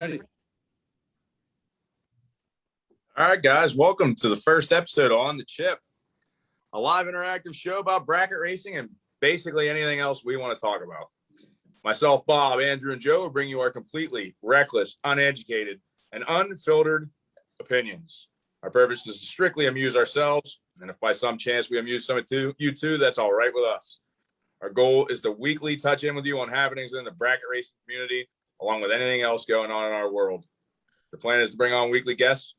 Ready. All right, guys, welcome to the first episode on The Chip, a live interactive show about bracket racing and basically anything else we want to talk about. Myself, Bob, Andrew, and Joe will bring you our completely reckless, uneducated, and unfiltered opinions. Our purpose is to strictly amuse ourselves, and if by some chance we amuse some of you too, that's all right with us. Our goal is to weekly touch in with you on happenings in the bracket racing community, along with anything else going on in our world. The plan is to bring on weekly guests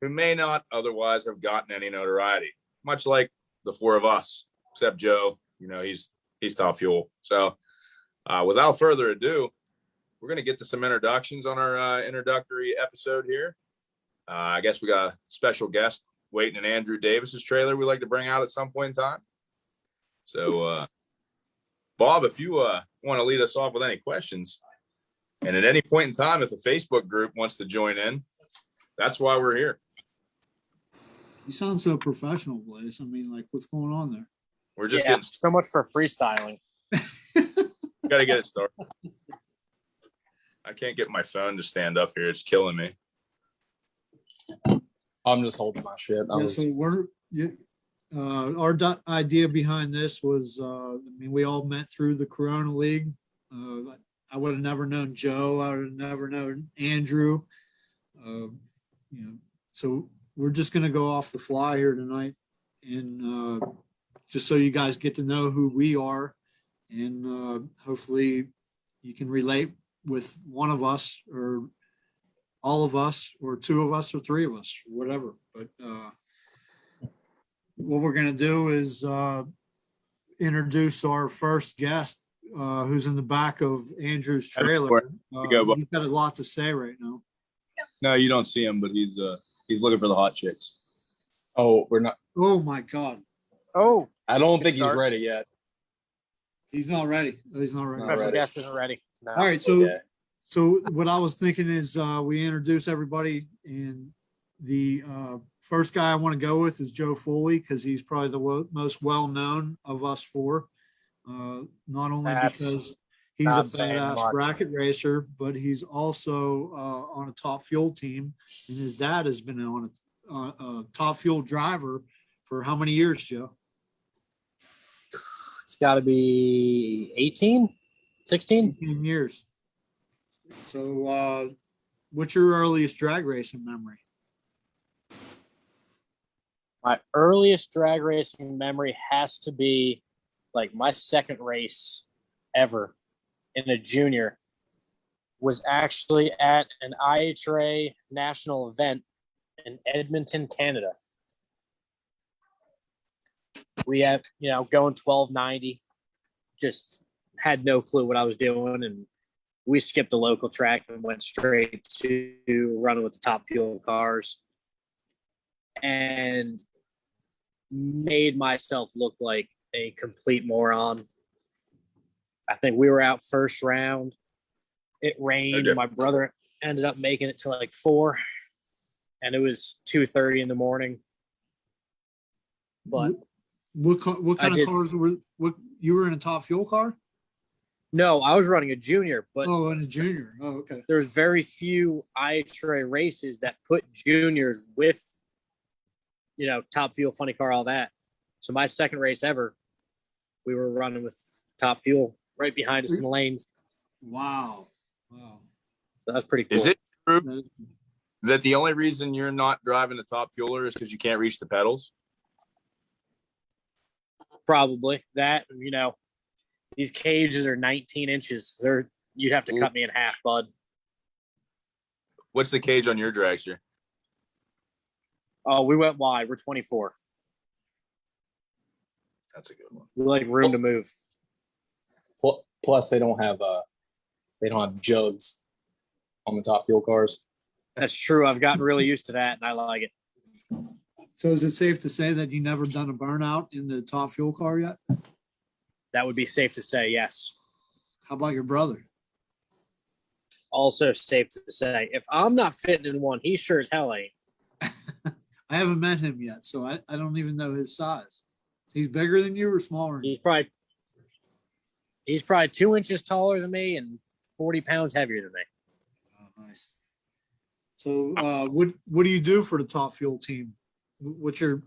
who may not otherwise have gotten any notoriety, much like the four of us, except Joe. You know, he's Top Fuel. So without further ado, we're going to get to some introductions on our introductory episode here. I guess we got a special guest waiting in Andrew Davis's trailer we'd like to bring out at some point in time. So, Bob, if you want to lead us off with any questions, and at any point in time, if the Facebook group wants to join in, that's why we're here. You sound so professional, Blaze. I mean, like, what's going on there? We're just getting so much for freestyling. Got to get it started. I can't get my phone to stand up here. It's killing me. I'm just holding my shit. Our idea behind this was, we all met through the Corona League. I would have never known Joe. I would have never known Andrew. So we're just going to go off the fly here tonight, and just so you guys get to know who we are, and hopefully you can relate with one of us or all of us or two of us or three of us, whatever. But what we're going to do is introduce our first guest, who's in the back of Andrew's trailer. He's got a lot to say right now. No, you don't see him, but he's looking for the hot chicks. Oh, we're not. Oh my God. Oh, I don't think he's ready yet. He's not ready. He's not ready. special guest isn't ready. No. All right. So what I was thinking is we introduce everybody, and the first guy I want to go with is Joe Foley, because he's probably the most well-known of us four. Not only because he's a badass bracket racer, but he's also on a Top Fuel team, and his dad has been on a Top Fuel driver for how many years, Joe? It's got to be 18, 16? 18 years. So what's your earliest drag racing memory? My earliest drag racing memory has to be like my second race ever in a junior was actually at an IHRA national event in Edmonton, Canada. We have, going 1290, just had no clue what I was doing. And we skipped the local track and went straight to running with the Top Fuel cars and made myself look like a complete moron. I think we were out first round. It rained. My brother ended up making it to like 4, and it was 2:30 in the morning. But what kind of cars were? What, you were in a Top Fuel car? No, I was running a junior. But in a junior. Oh, okay. There's very few IHRA races that put juniors with, Top Fuel, funny car, all that. So my second race ever, we were running with Top Fuel right behind us in the lanes. Wow. That was pretty cool. Is it true that the only reason you're not driving the Top Fueler is because you can't reach the pedals? Probably that. These cages are 19 inches. You'd have to cut me in half, bud. What's the cage on your dragster? Oh, we went wide. We're 24. That's a good one. We like room to move. Plus, they don't have jugs on the Top Fuel cars. That's true. I've gotten really used to that, and I like it. So is it safe to say that you never done a burnout in the Top Fuel car yet? That would be safe to say, yes. How about your brother? Also safe to say. If I'm not fitting in one, he sure as hell ain't. I haven't met him yet, so I don't even know his size. He's bigger than you or smaller? He's probably 2 inches taller than me and 40 pounds heavier than me. Oh, nice. So what do you do for the Top Fuel team? What's your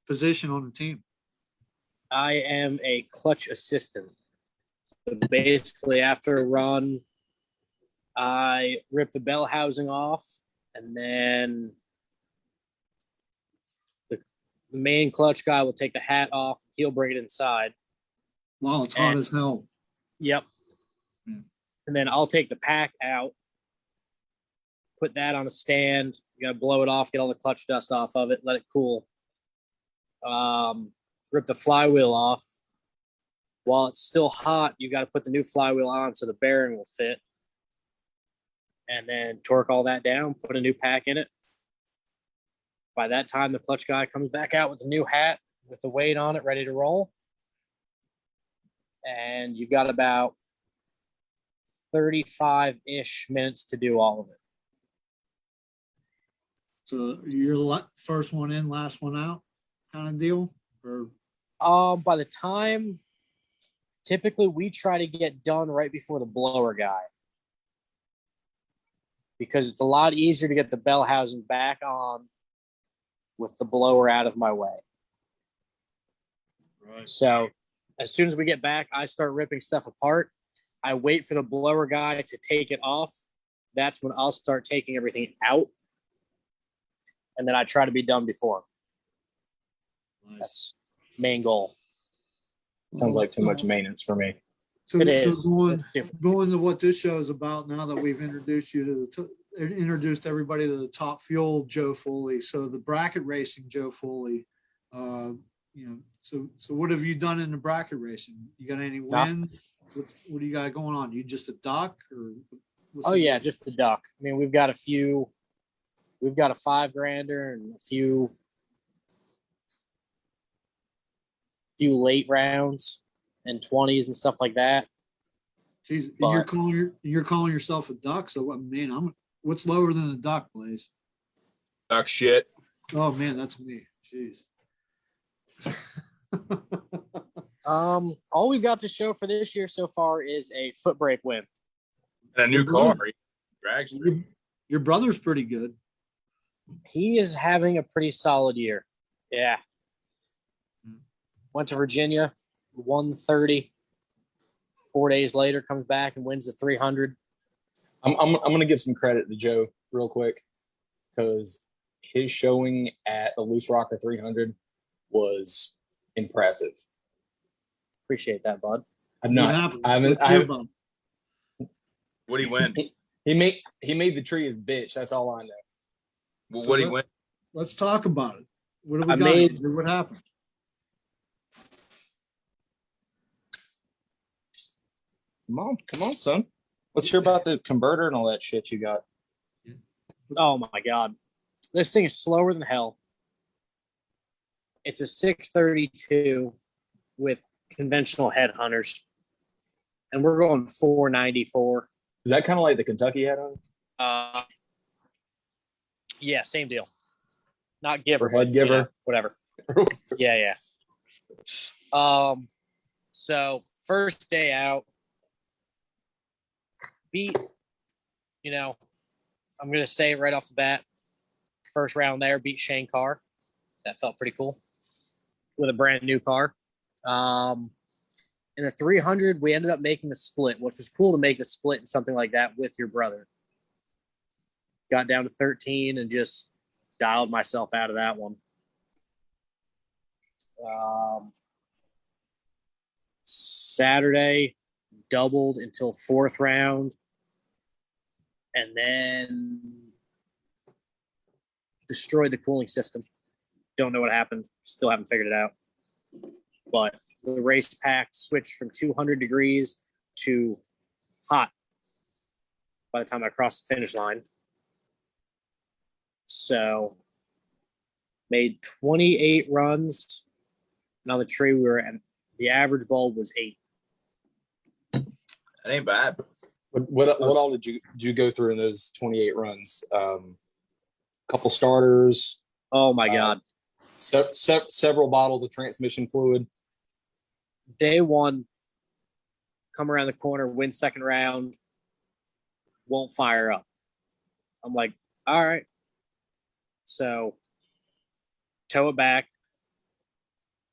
position on the team? I am a clutch assistant. So basically, after a run, I rip the bell housing off, and then the main clutch guy will take the hat off. He'll bring it inside. Wow, it's hot as hell. Yep. Hmm. And then I'll take the pack out, put that on a stand. You gotta blow it off, get all the clutch dust off of it, let it cool. Rip the flywheel off. While it's still hot, you got to put the new flywheel on so the bearing will fit. And then torque all that down, put a new pack in it. By that time, the clutch guy comes back out with the new hat with the weight on it, ready to roll. And you've got about 35-ish minutes to do all of it. So you're the first one in, last one out kind of deal? Or By the time, typically we try to get done right before the blower guy, because it's a lot easier to get the bell housing back on with the blower out of my way. right. So as soon as we get back, I start ripping stuff apart. I wait for the blower guy to take it off. That's when I'll start taking everything out. And then I try to be done before. Nice. That's main goal. Sounds like too much maintenance for me. So, It is. so going, It's stupid. going to what this show is about now that we've introduced you to introduced everybody to the Top Fuel Joe Foley. So the bracket racing Joe Foley, so what have you done in the bracket racing? You got any wins? What do you got going on? You just a duck or? what's Oh the yeah, deal? just the duck. I mean, we've got a $5,000 and a few late rounds and 20s and stuff like that. Jeez, and but- you're calling yourself a duck. So I mean, what's lower than a duck, Blaze? Duck shit. Oh man, that's me. Jeez. All we've got to show for this year so far is a foot brake win. And a new car. Dragster. Your brother's pretty good. He is having a pretty solid year. Yeah. Went to Virginia, 130. 4 days later, comes back and wins the 300. I'm gonna give some credit to Joe real quick because his showing at the Loose Rocker 300 was impressive. Appreciate that, bud. I'm What not. happened? I haven't. Let's hear about it. What'd he win? He made the tree his bitch. That's all I know. Well, what'd he win? Let's talk about it. What do we I got? made- Andrew? What happened? Come on, son. Let's hear about the converter and all that shit you got. Oh my God. This thing is slower than hell. It's a 632 with conventional headhunters. And we're going 494. Is that kind of like the Kentucky head on? Yeah, same deal. Not giver, Or head but, giver. whatever. Yeah. So first day out, beat, I'm gonna say right off the bat, first round there, beat Shane Carr. That felt pretty cool with a brand new car. In the 300, we ended up making the split, which was cool to make the split in something like that with your brother. Got down to 13 and just dialed myself out of that one. Saturday, doubled until fourth round. And then destroyed the cooling system. Don't know what happened. Still haven't figured it out. But the race pack switched from 200 degrees to hot by the time I crossed the finish line. So made 28 runs. And on the tree, we were at the average bulb was 8. That ain't bad. What all did you go through in those 28 runs? Couple starters. Oh my God. Several bottles of transmission fluid. Day one, come around the corner, win second round, won't fire up. I'm like, all right. So tow it back.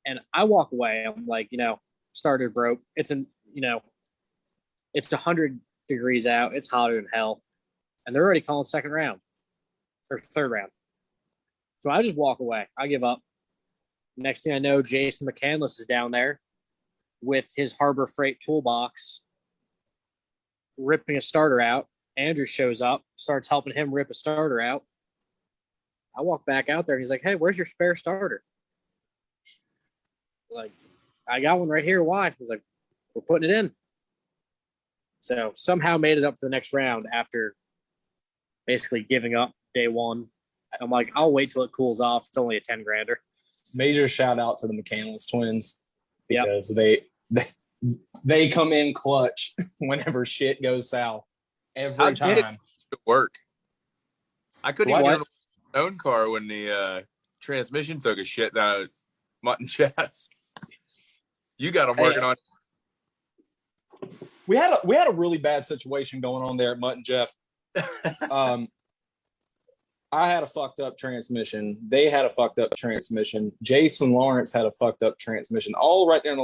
And I walk away. I'm like, starter broke. It's 100 degrees out. It's hotter than hell. And they're already calling second round or third round. So I just walk away. I give up. Next thing I know, Jason McCandless is down there with his Harbor Freight toolbox, ripping a starter out. Andrew shows up, starts helping him rip a starter out. I walk back out there and he's like, hey, where's your spare starter? Like, I got one right here. Why? He's like, we're putting it in. So somehow made it up for the next round after basically giving up day one. I'm like, I'll wait till it cools off. It's only a 10 grander. Major shout out to the McCandless twins Yep. because they come in clutch whenever shit goes south every How'd you time. It work. I couldn't What? even get on my own car when the transmission took a shit down at Mutton Jeff. You got them working on. We had a really bad situation going on there at Mutt and Jeff. I had a fucked up transmission. They had a fucked up transmission. Jason Lawrence had a fucked up transmission. All right there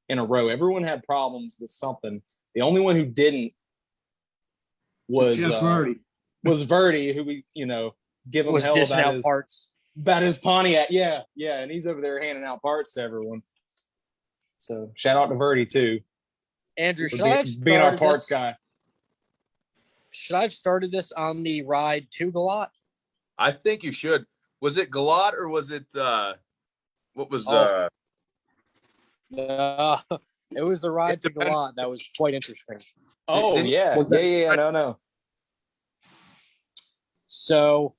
in a row. Everyone had problems with something. The only one who didn't was Jeff Verdi. was Verdi, who we give him Was hell dishing out about parts. his Pontiac. Yeah, and he's over there handing out parts to everyone. So shout out to Verdi too. Andrew, for should I have being our started parts this- guy. Should I have started this on the ride to Galot? I think you should. Was it Galot or was it what was Oh. It was the ride to depends. Galot. That was quite interesting. Oh Didn't- yeah, was that- yeah. No. So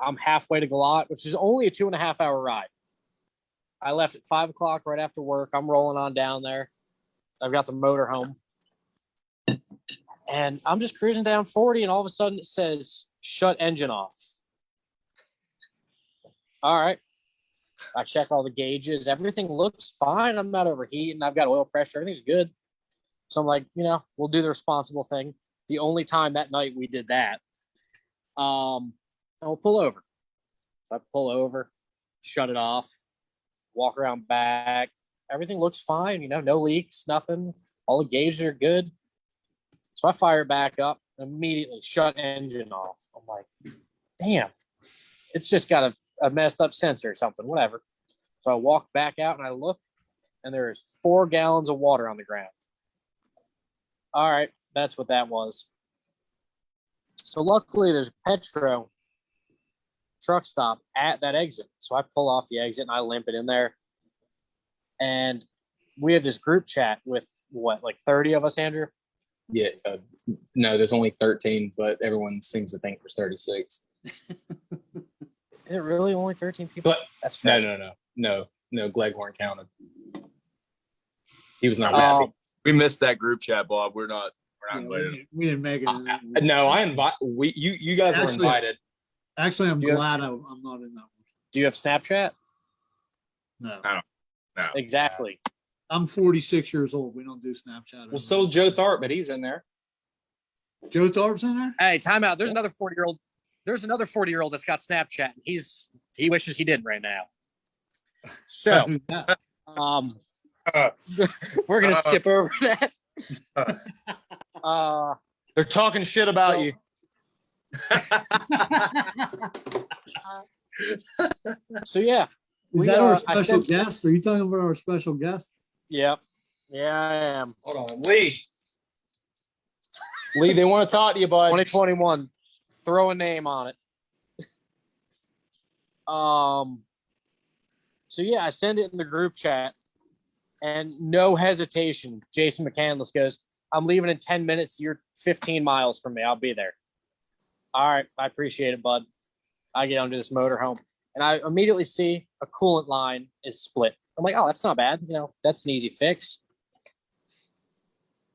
I'm halfway to Galot, which is only a 2.5 hour ride. I left at 5 o'clock right after work. I'm rolling on down there. I've got the motor home. And I'm just cruising down 40, and all of a sudden it says, shut engine off. All right. I check all the gauges. Everything looks fine. I'm not overheating. I've got oil pressure. Everything's good. So I'm like, we'll do the responsible thing. The only time that night we did that. And we'll pull over. So I pull over, shut it off, walk around back. Everything looks fine. No leaks, nothing. All the gauges are good. So I fire it back up, immediately shut engine off. I'm like, damn, it's just got a messed up sensor or something, whatever. So I walk back out and I look, and there's 4 gallons of water on the ground. All right, that's what that was. So luckily there's a Petro truck stop at that exit. So I pull off the exit and I limp it in there. And we have this group chat with like 30 of us, Andrew? Yeah, no, there's only 13, but everyone seems to think there's 36. Is it really only 13 people? But That's fair. No. Gleghorn counted. He was not happy. we missed that group chat, Bob. We're not Yeah, invited. we didn't make it. in that one. No, I invite you guys were Actually- invited. Actually, I'm Yeah. glad I'm not in that Do you have Snapchat? one. No. No. Exactly. I'm 46 years old. We don't do Snapchat. Well, so's Joe Tharp, but he's in there. Joe Thorpe's in there? Hey, time out. There's another 40-year-old. There's another 40-year-old that's got Snapchat. He wishes he didn't right now. So Who's that? we're gonna skip over that. They're talking shit about you. So yeah. Is that our I special sent- guest? Are you talking about our special guest? Yep. Yeah, I am. Hold on, Lee. Lee, they want to talk to you, bud. 2021. Throw a name on it. So yeah, I send it in the group chat, and no hesitation, Jason McCandless goes, I'm leaving in 10 minutes. You're 15 miles from me. I'll be there. All right. I appreciate it, bud. I get onto this motorhome, and I immediately see a coolant line is split. I'm like, oh, that's not bad. That's an easy fix.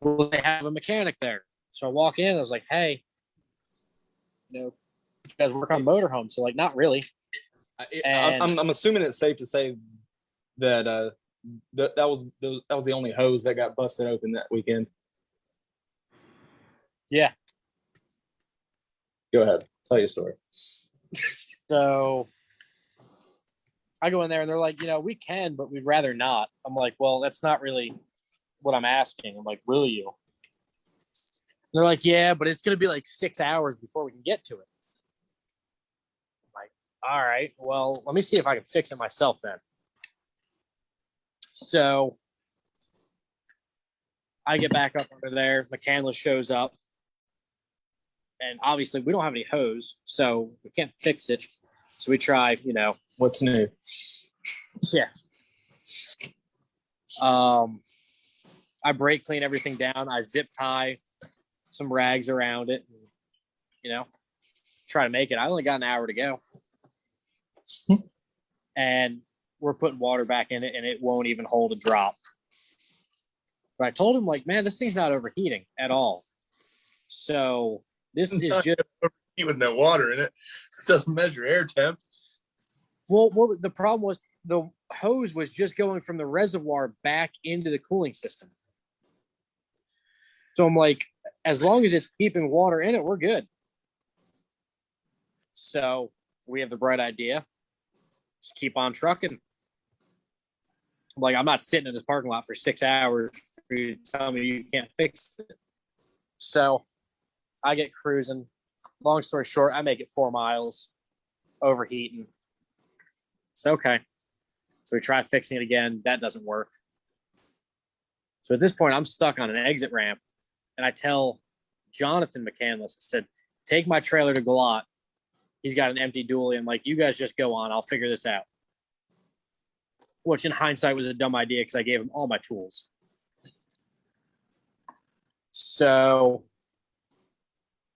Well, they have a mechanic there. So I walk in. I was like, hey, you guys work on motorhomes? So like, not really. I'm assuming it's safe to say that that was the only hose that got busted open that weekend. Yeah. Go ahead. Tell your story. So I go in there and they're like, we can, but we'd rather not. I'm like, well, that's not really what I'm asking. I'm like, will you? They're like, yeah, but it's going to be like 6 hours before we can get to it. I'm like, all right, well, let me see if I can fix it myself then. So I get back up under there. McCandless shows up. And obviously we don't have any hose, so we can't fix it. So we try, What's new? yeah. I brake clean everything down. I zip tie some rags around it. And, try to make it. I only got an hour to go. And we're putting water back in it, and it won't even hold a drop. But I told him, like, man, this thing's not overheating at all. So this is just with no water in it. It doesn't measure air temp. well, the problem was the hose was just going from the reservoir back into the cooling system. So I'm like, as long as it's keeping water in it, we're good. So we have the bright idea. Just keep on trucking. I'm like, I'm not sitting in this parking lot for 6 hours for you to tell me you can't fix it. So I get cruising. Long story short, I make it 4 miles, overheating. It's okay. So we try fixing it again. That doesn't work. So at this point, I'm stuck on an exit ramp. And I tell Jonathan McCandless, I said, take my trailer to Galat. He's got an empty dually. I'm like, you guys just go on. I'll figure this out. Which in hindsight was a dumb idea because I gave him all my tools. So,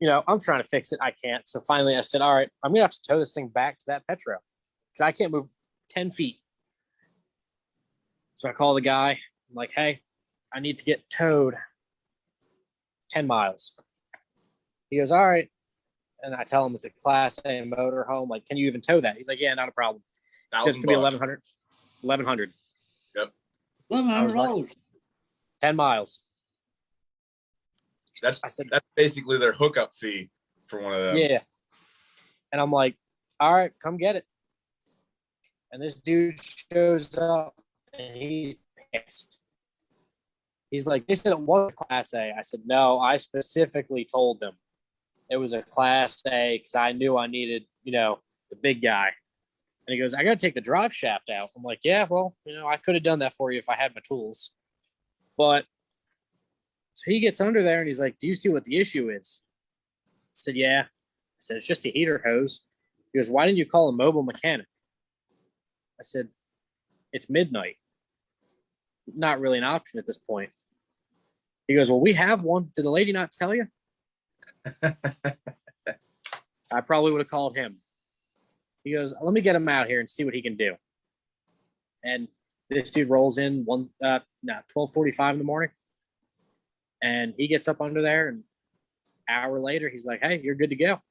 I'm trying to fix it. I can't. So finally I said, all right, I'm going to have to tow this thing back to that Petro because I can't move 10 feet. So I call the guy. I'm like, hey, I need to get towed 10 miles. He goes, all right. And I tell him it's a Class A motorhome. Like, can you even tow that? He's like, yeah, not a problem. He said it's going to be 1,100. 1,100. Yep. $1,100. 10 miles. That's I said, that's basically their hookup fee for one of them. yeah. And I'm like, all right, come get it. And this dude shows up and he's pissed. He's like, they said it was a Class A. I said, no, I specifically told them it was a Class A because I knew I needed, the big guy. And he goes, I got to take the drive shaft out. I'm like, yeah, well, I could have done that for you if I had my tools. But so he gets under there and he's like, do you see what the issue is? I said, yeah. I said, it's just a heater hose. He goes, why didn't you call a mobile mechanic? I said, it's midnight. Not really an option at this point. He goes, well, we have one. Did the lady not tell you? I probably would have called him. He goes, let me get him out here and see what he can do. And this dude rolls in 12:45 in the morning. And he gets up under there, and an hour later, he's like, hey, you're good to go.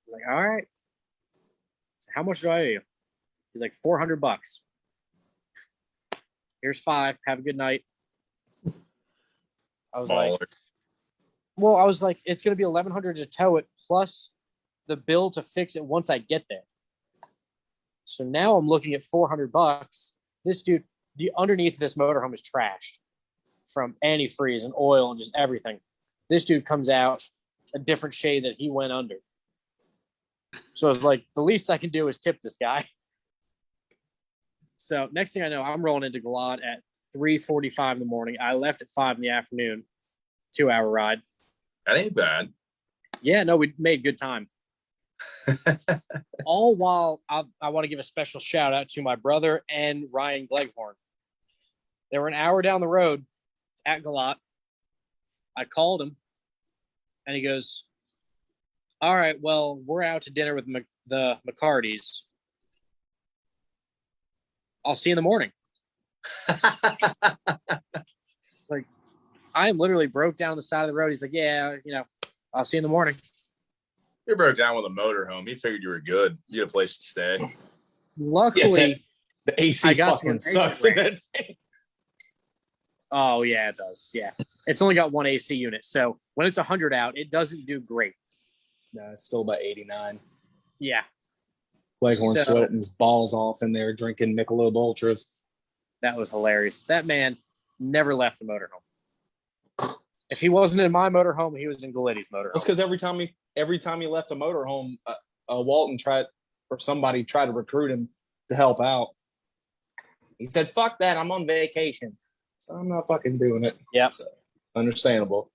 He's like, all right. So how much do I owe you? He's like, $400. Here's 5. Have a good night. I was like, it's going to be $1,100 to tow it plus the bill to fix it once I get there. So now I'm looking at $400. This dude, the underneath of this motorhome is trashed from antifreeze and oil and just everything. This dude comes out a different shade that he went under. So I was like, the least I can do is tip this guy. So next thing I know, I'm rolling into Galat at 3:45 in the morning. I left at 5 in the afternoon, 2-hour ride. That ain't bad. Yeah, no, we made good time. All while I want to give a special shout out to my brother and Ryan Gleghorn. They were an hour down the road at Galat. I called him and he goes, all right, well, we're out to dinner with the McCartys. I'll see you in the morning. Like, I literally broke down the side of the road. He's like, yeah, I'll see you in the morning. You broke down with a motorhome. He figured you were good. You had a place to stay. Luckily, the AC I got fucking to sucks. Oh, yeah, it does. Yeah. It's only got one AC unit. So when it's 100 out, it doesn't do great. Nah, it's still about 89. Yeah, Leghorn So- sweating his balls off in there, drinking Michelob Ultras. that was hilarious. That man never left the motorhome. If he wasn't in my motorhome, he was in Galletti's motorhome. That's because every time he left a motorhome, Walton somebody tried to recruit him to help out. He said, "Fuck that! I'm on vacation, so I'm not fucking doing it." Yeah. So, understandable.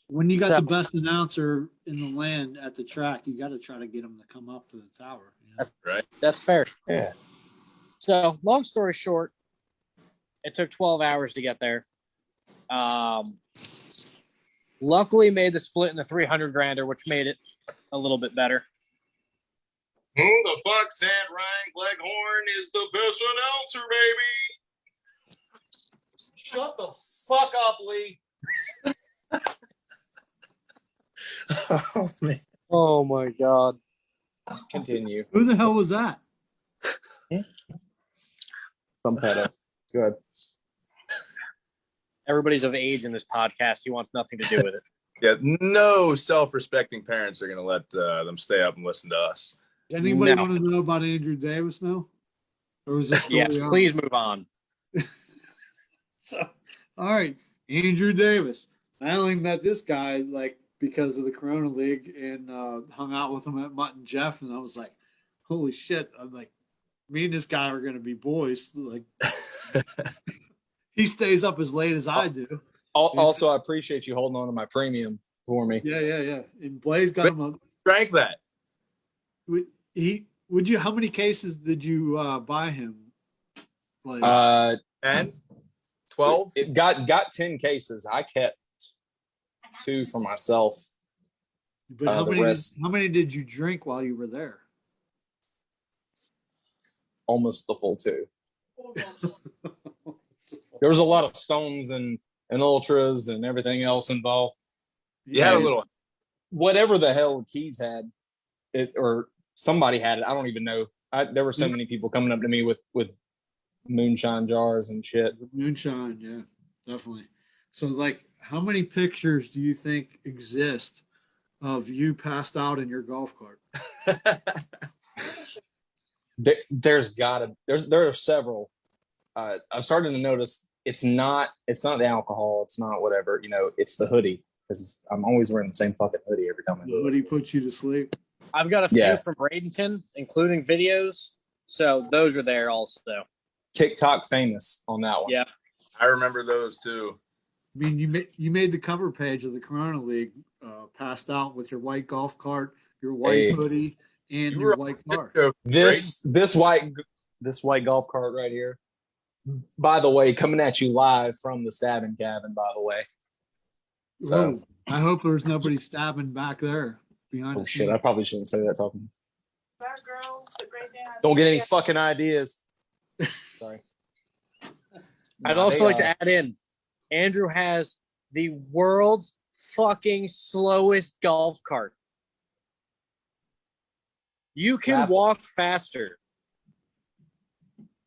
When you got So- the best announcer in the land at the track, you got to try to get him to come up to the tower. You know? Right. That's fair. Yeah. So, long story short, it took 12 hours to get there. Luckily, made the split in the 300 grander, which made it a little bit better. Who the fuck said Ryan Leghorn is the best announcer, baby? Shut the fuck up, Lee. Oh man, Oh my god! Continue. who the hell was that? Some pedo. Good. Everybody's of age in this podcast. He wants nothing to do with it. Yeah, no self-respecting parents are going to let them stay up and listen to us. Does anybody No. want to know about Andrew Davis now? Or was this Yes, story on? please move on. So, all right, Andrew Davis. I only met this guy like because of the Corona League and hung out with him at Mutt and Jeff, and I was like, "Holy shit!" I'm like, me and this guy are gonna be boys. Like, he stays up as late as I do. Also, I appreciate you holding on to my premium for me. Yeah. And Blaze got him. Drank that. How many cases did you buy him? Blaze? 10, 12. It got 10 cases. I kept 2 for myself. but how the many? rest- How many did you drink while you were there? Almost the full 2. There was a lot of stones and ultras and everything else involved. You had a And little. whatever the hell Keys had, it or somebody had it. I don't even know. There were so many people coming up to me with moonshine jars and shit. Moonshine, yeah, definitely. So, like, how many pictures do you think exist of you passed out in your golf cart? There are several. I've started to notice it's not the alcohol, it's not whatever, it's the hoodie, because I'm always wearing the same fucking hoodie every time I The do it. hoodie puts you to sleep. I've got a few Yeah. from Bradenton, including videos. So those are there also. TikTok famous on that one. Yeah. I remember those too. I mean, you made the cover page of the Corona League, passed out with your white golf cart, your white Hey. hoodie, and You your were white car. This white golf cart right here. By the way, coming at you live from the stabbing cabin. By the way, so Whoa, I hope there's nobody stabbing back there behind oh the shit, scene. I probably shouldn't say that talking. That girl, the great dad. Don't get any fucking ideas. Sorry. I'd Nah, also they, like to add in, Andrew has the world's fucking slowest golf cart. You can Baffled. walk faster.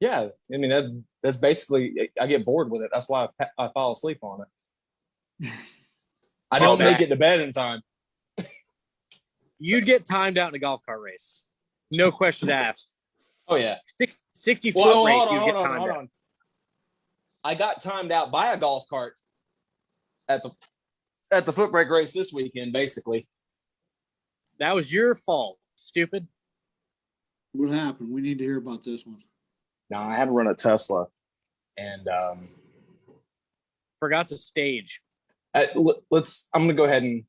Yeah, I mean that's basically. I get bored with it. That's why I fall asleep on it. I don't Okay. make it to bed in time. You'd get timed out in a golf cart race. No question asked. Oh yeah. 60-foot Well, race, hold you'd on, get hold on, timed hold out. on. I got timed out by a golf cart at the foot brake race this weekend. Basically, That was your fault, stupid. What happened? We need to hear about this one. no, I had to run a Tesla, and Forgot to stage. let's. I'm gonna go ahead and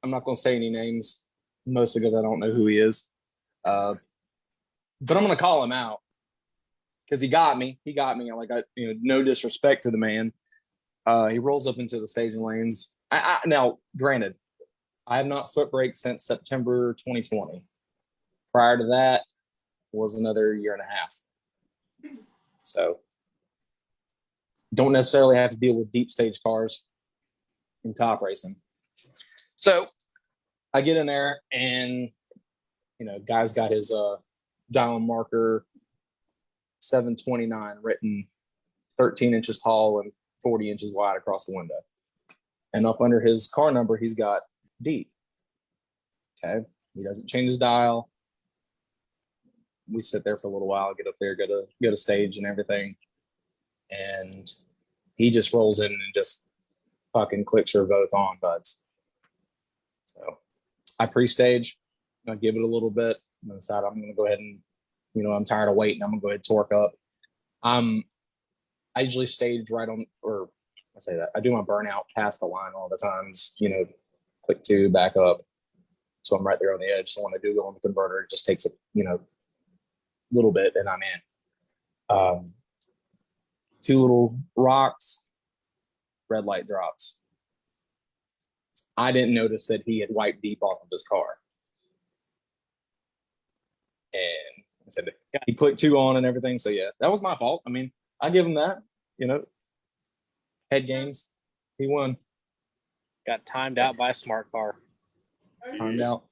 I'm not gonna say any names, mostly because I don't know who he is. But I'm gonna call him out because he got me. He got me. Like no disrespect to the man. He rolls up into the staging lanes. Now, granted, I have not foot braked since September 2020. Prior to that was another year and a half. So don't necessarily have to deal with deep stage cars in top racing. So I get in there and guy's got his dial marker 729 written 13 inches tall and 40 inches wide across the window. And up under his car number, he's got deep. Okay. He doesn't change his dial. We sit there for a little while, get up there, go to stage and everything. And he just rolls in and just fucking clicks her both on, buds. So I pre-stage, I give it a little bit, and decide I'm gonna go ahead and, I'm tired of waiting. I'm gonna go ahead and torque up. I usually stage right on, or I say that I do my burnout past the line all the times, click 2, back up. So I'm right there on the edge. So when I do go on the converter, it just takes a, little bit and I'm in. 2 little rocks, red light drops. I didn't notice that he had wiped deep off of his car. And I said, he clicked 2 on and everything. So yeah, that was my fault. I mean, I give him that, head games. He won. Got timed out by a smart car. Timed out.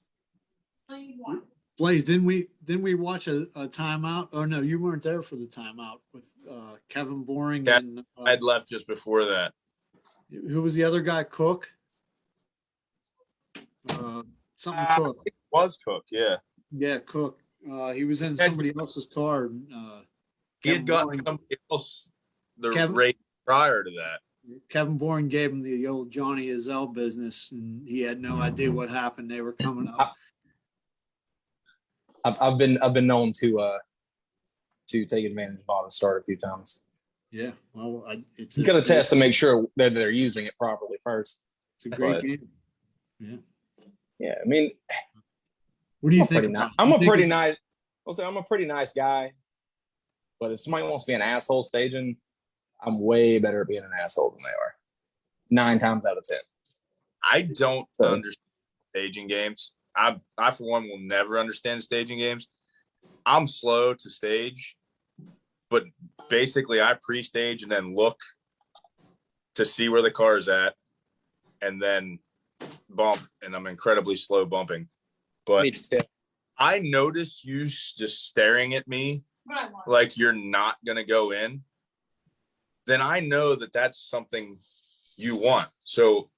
Blaze, didn't we watch a timeout? Oh no, you weren't there for the timeout with Kevin Boring Yeah, and I'd left just before that. who was the other guy? Cook. Something Cook. Was Cook, yeah. Yeah, Cook. He was in somebody else's car. And, He had Kevin gotten Boring- somebody else the Kevin- race prior to that. Kevin Bourne gave him the old Johnny Azell business, and he had no idea what happened. They were coming up. I've been known to take advantage of auto start a few times. Yeah, well, it's You got to test to make sure that they're using it properly first. It's a great but- game. Yeah, I mean, What do you I'm think? pretty about nice. it? I'm You a think pretty it- nice. I'll say I'm a pretty nice guy. But if somebody wants to be an asshole staging, I'm way better at being an asshole than they are. 9 times out of 10. I don't So- understand staging games. I for one will never understand staging games. I'm slow to stage, but basically I pre-stage and then look to see where the car is at and then bump, and I'm incredibly slow bumping. But Me too. I notice you just staring at me like you're not gonna go in, then I know that that's something you want. So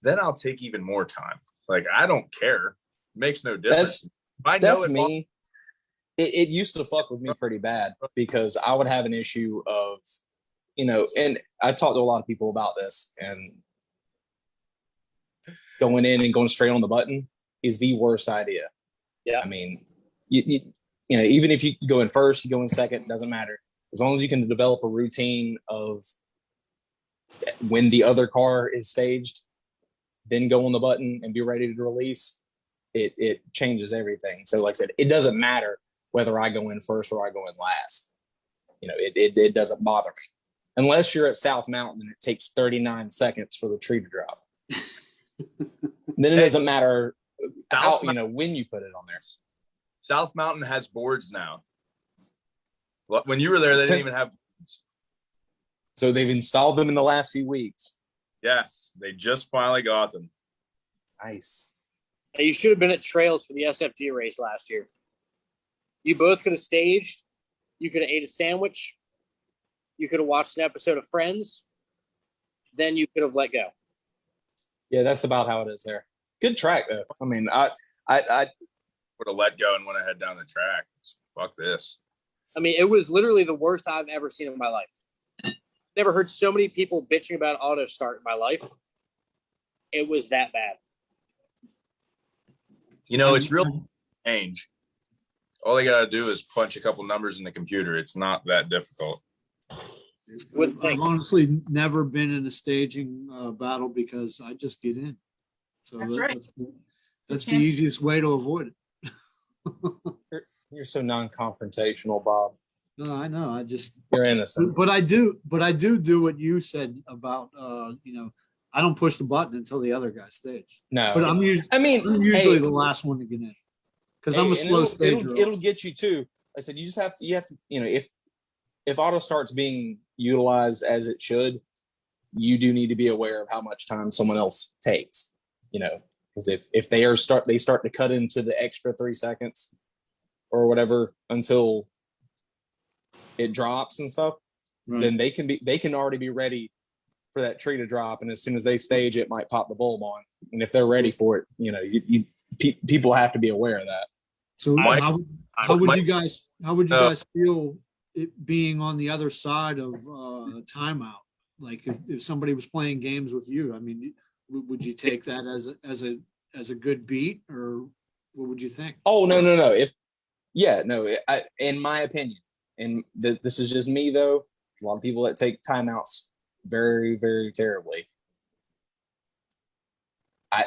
then I'll take even more time. Like I don't care. Makes no difference. I know That's it me. It used to fuck with me pretty bad because I would have an issue of, and I talked to a lot of people about this, and going in and going straight on the button is the worst idea. Yeah. I mean, even if you go in first, you go in second, doesn't matter. As long as you can develop a routine of when the other car is staged, then go on the button and be ready to release, it changes everything. So like I said, it doesn't matter whether I go in first or I go in last. It doesn't bother me. Unless you're at South Mountain and it takes 39 seconds for the tree to drop. Then it doesn't matter how, when you put it on there. South Mountain has boards now. When you were there, they didn't even have. So they've installed them in the last few weeks. Yes, they just finally got them. Nice. Hey, you should have been at Trails for the SFG race last year. You both could have staged. You could have ate a sandwich. You could have watched an episode of Friends. Then you could have let go. Yeah, that's about how it is there. Good track though. I mean, I Would have let go and went ahead down the track. Fuck this. I mean, it was literally the worst I've ever seen in my life. Never heard so many people bitching about auto start in my life. It was that bad. It's real change. All they gotta do is punch a couple numbers in the computer. It's not that difficult. Wouldn't I've think. honestly never been in a staging battle because I just get in. So That's right. That's the can't- easiest way to avoid it. you're so non-confrontational, Bob. No, I know. I just, You're innocent. but I do what you said about, I don't push the button until the other guy stage. No, But I'm I mean, usually hey, the last one to get in because hey, I'm a and slow stager. It'll get you too. I said you have to, if auto starts being utilized as it should, you do need to be aware of how much time someone else takes. Because if they start to cut into the extra 3 seconds or whatever until it drops and stuff, Right. then they can already be ready for that tree to drop, and as soon as they stage, it might pop the bulb on. And if they're ready for it, you people have to be aware of that. So Mike- how would Mike- you guys feel it being on the other side of a timeout? Like if somebody was playing games with you, I mean, would you take that as a good beat, or what would you think? Oh no. In my opinion, and this is just me though. A lot of people that take timeouts very, very terribly.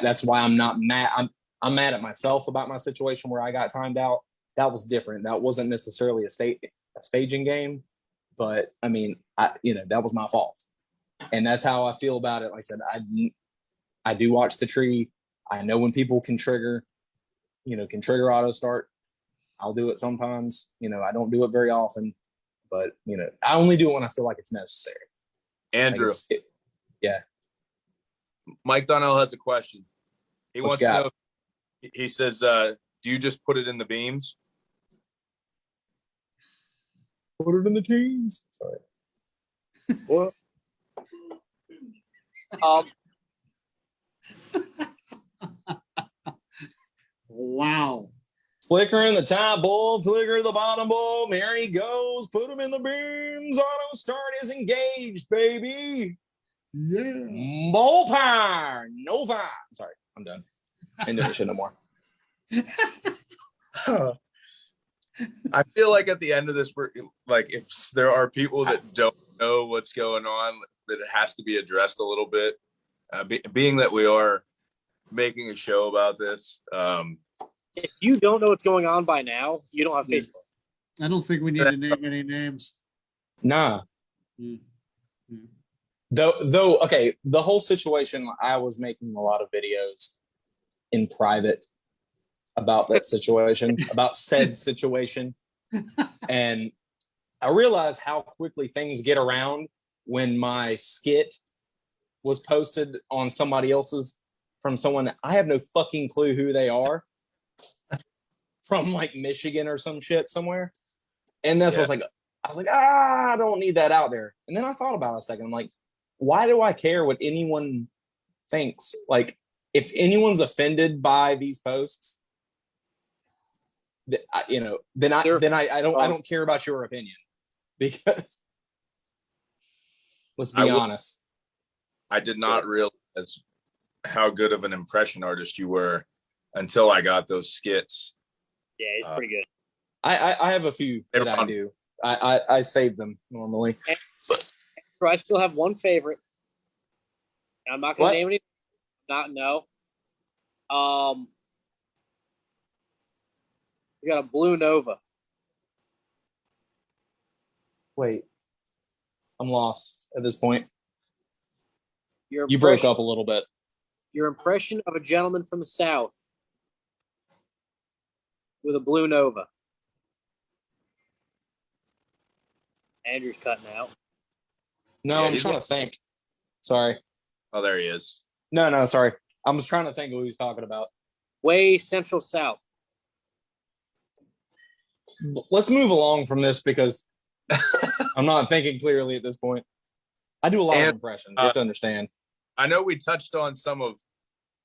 That's why I'm not mad. I'm mad at myself about my situation where I got timed out. That was different. That wasn't necessarily a staging game, but I mean, that was my fault, and that's how I feel about it. Like I said, I do watch the tree. I know when people can trigger auto start. I'll do it sometimes. I don't do it very often, but I only do it when I feel like it's necessary. Andrew, Yeah. Mike Donnell has a question. He What wants you to got? know. He says, "Do you just put it in the beams?" Put it in the teams. Sorry. Well, um, Wow. Flicker in the top bowl, flicker in the bottom bowl. There he goes. Put him in the beams. Auto start is engaged, baby. Yeah. Bowl power. No fire. Sorry, I'm done. Ain't doing shit no more. I feel like at the end of this, we're like, if there are people that don't know what's going on, that it has to be addressed a little bit. Being that we are making a show about this, if you don't know what's going on by now, you don't have Yeah. Facebook. I don't think we need to name any names. Nah. Mm. Mm. Though, okay, the whole situation, I was making a lot of videos in private about that situation, about said situation. And I realized how quickly things get around when my skit was posted on somebody else's from someone I have no fucking clue who they are, from like Michigan or some shit somewhere. And that's what I was like, I don't need that out there. And then I thought about it a second. I'm like, why do I care what anyone thinks? Like, if anyone's offended by these posts, then I don't care about your opinion, because let's be honest. I did not realize how good of an impression artist you were until I got those skits. Yeah, he's pretty good. I have a few that I Everyone- do. I save them normally. So I still have one favorite. And I'm not going What? to name any. No. We got a Blue Nova. Wait, I'm lost at this point. Your You broke impression- up a little bit. Your impression of a gentleman from the South with a Blue Nova. Andrew's cutting out. No, Yeah, I'm he's trying to think. Sorry. Oh, there he is. No, sorry. I was trying to think of who he's talking about. Way Central South. Let's move along from this because I'm not thinking clearly at this point. I do a lot of And, impressions. You have to understand. I know we touched on some of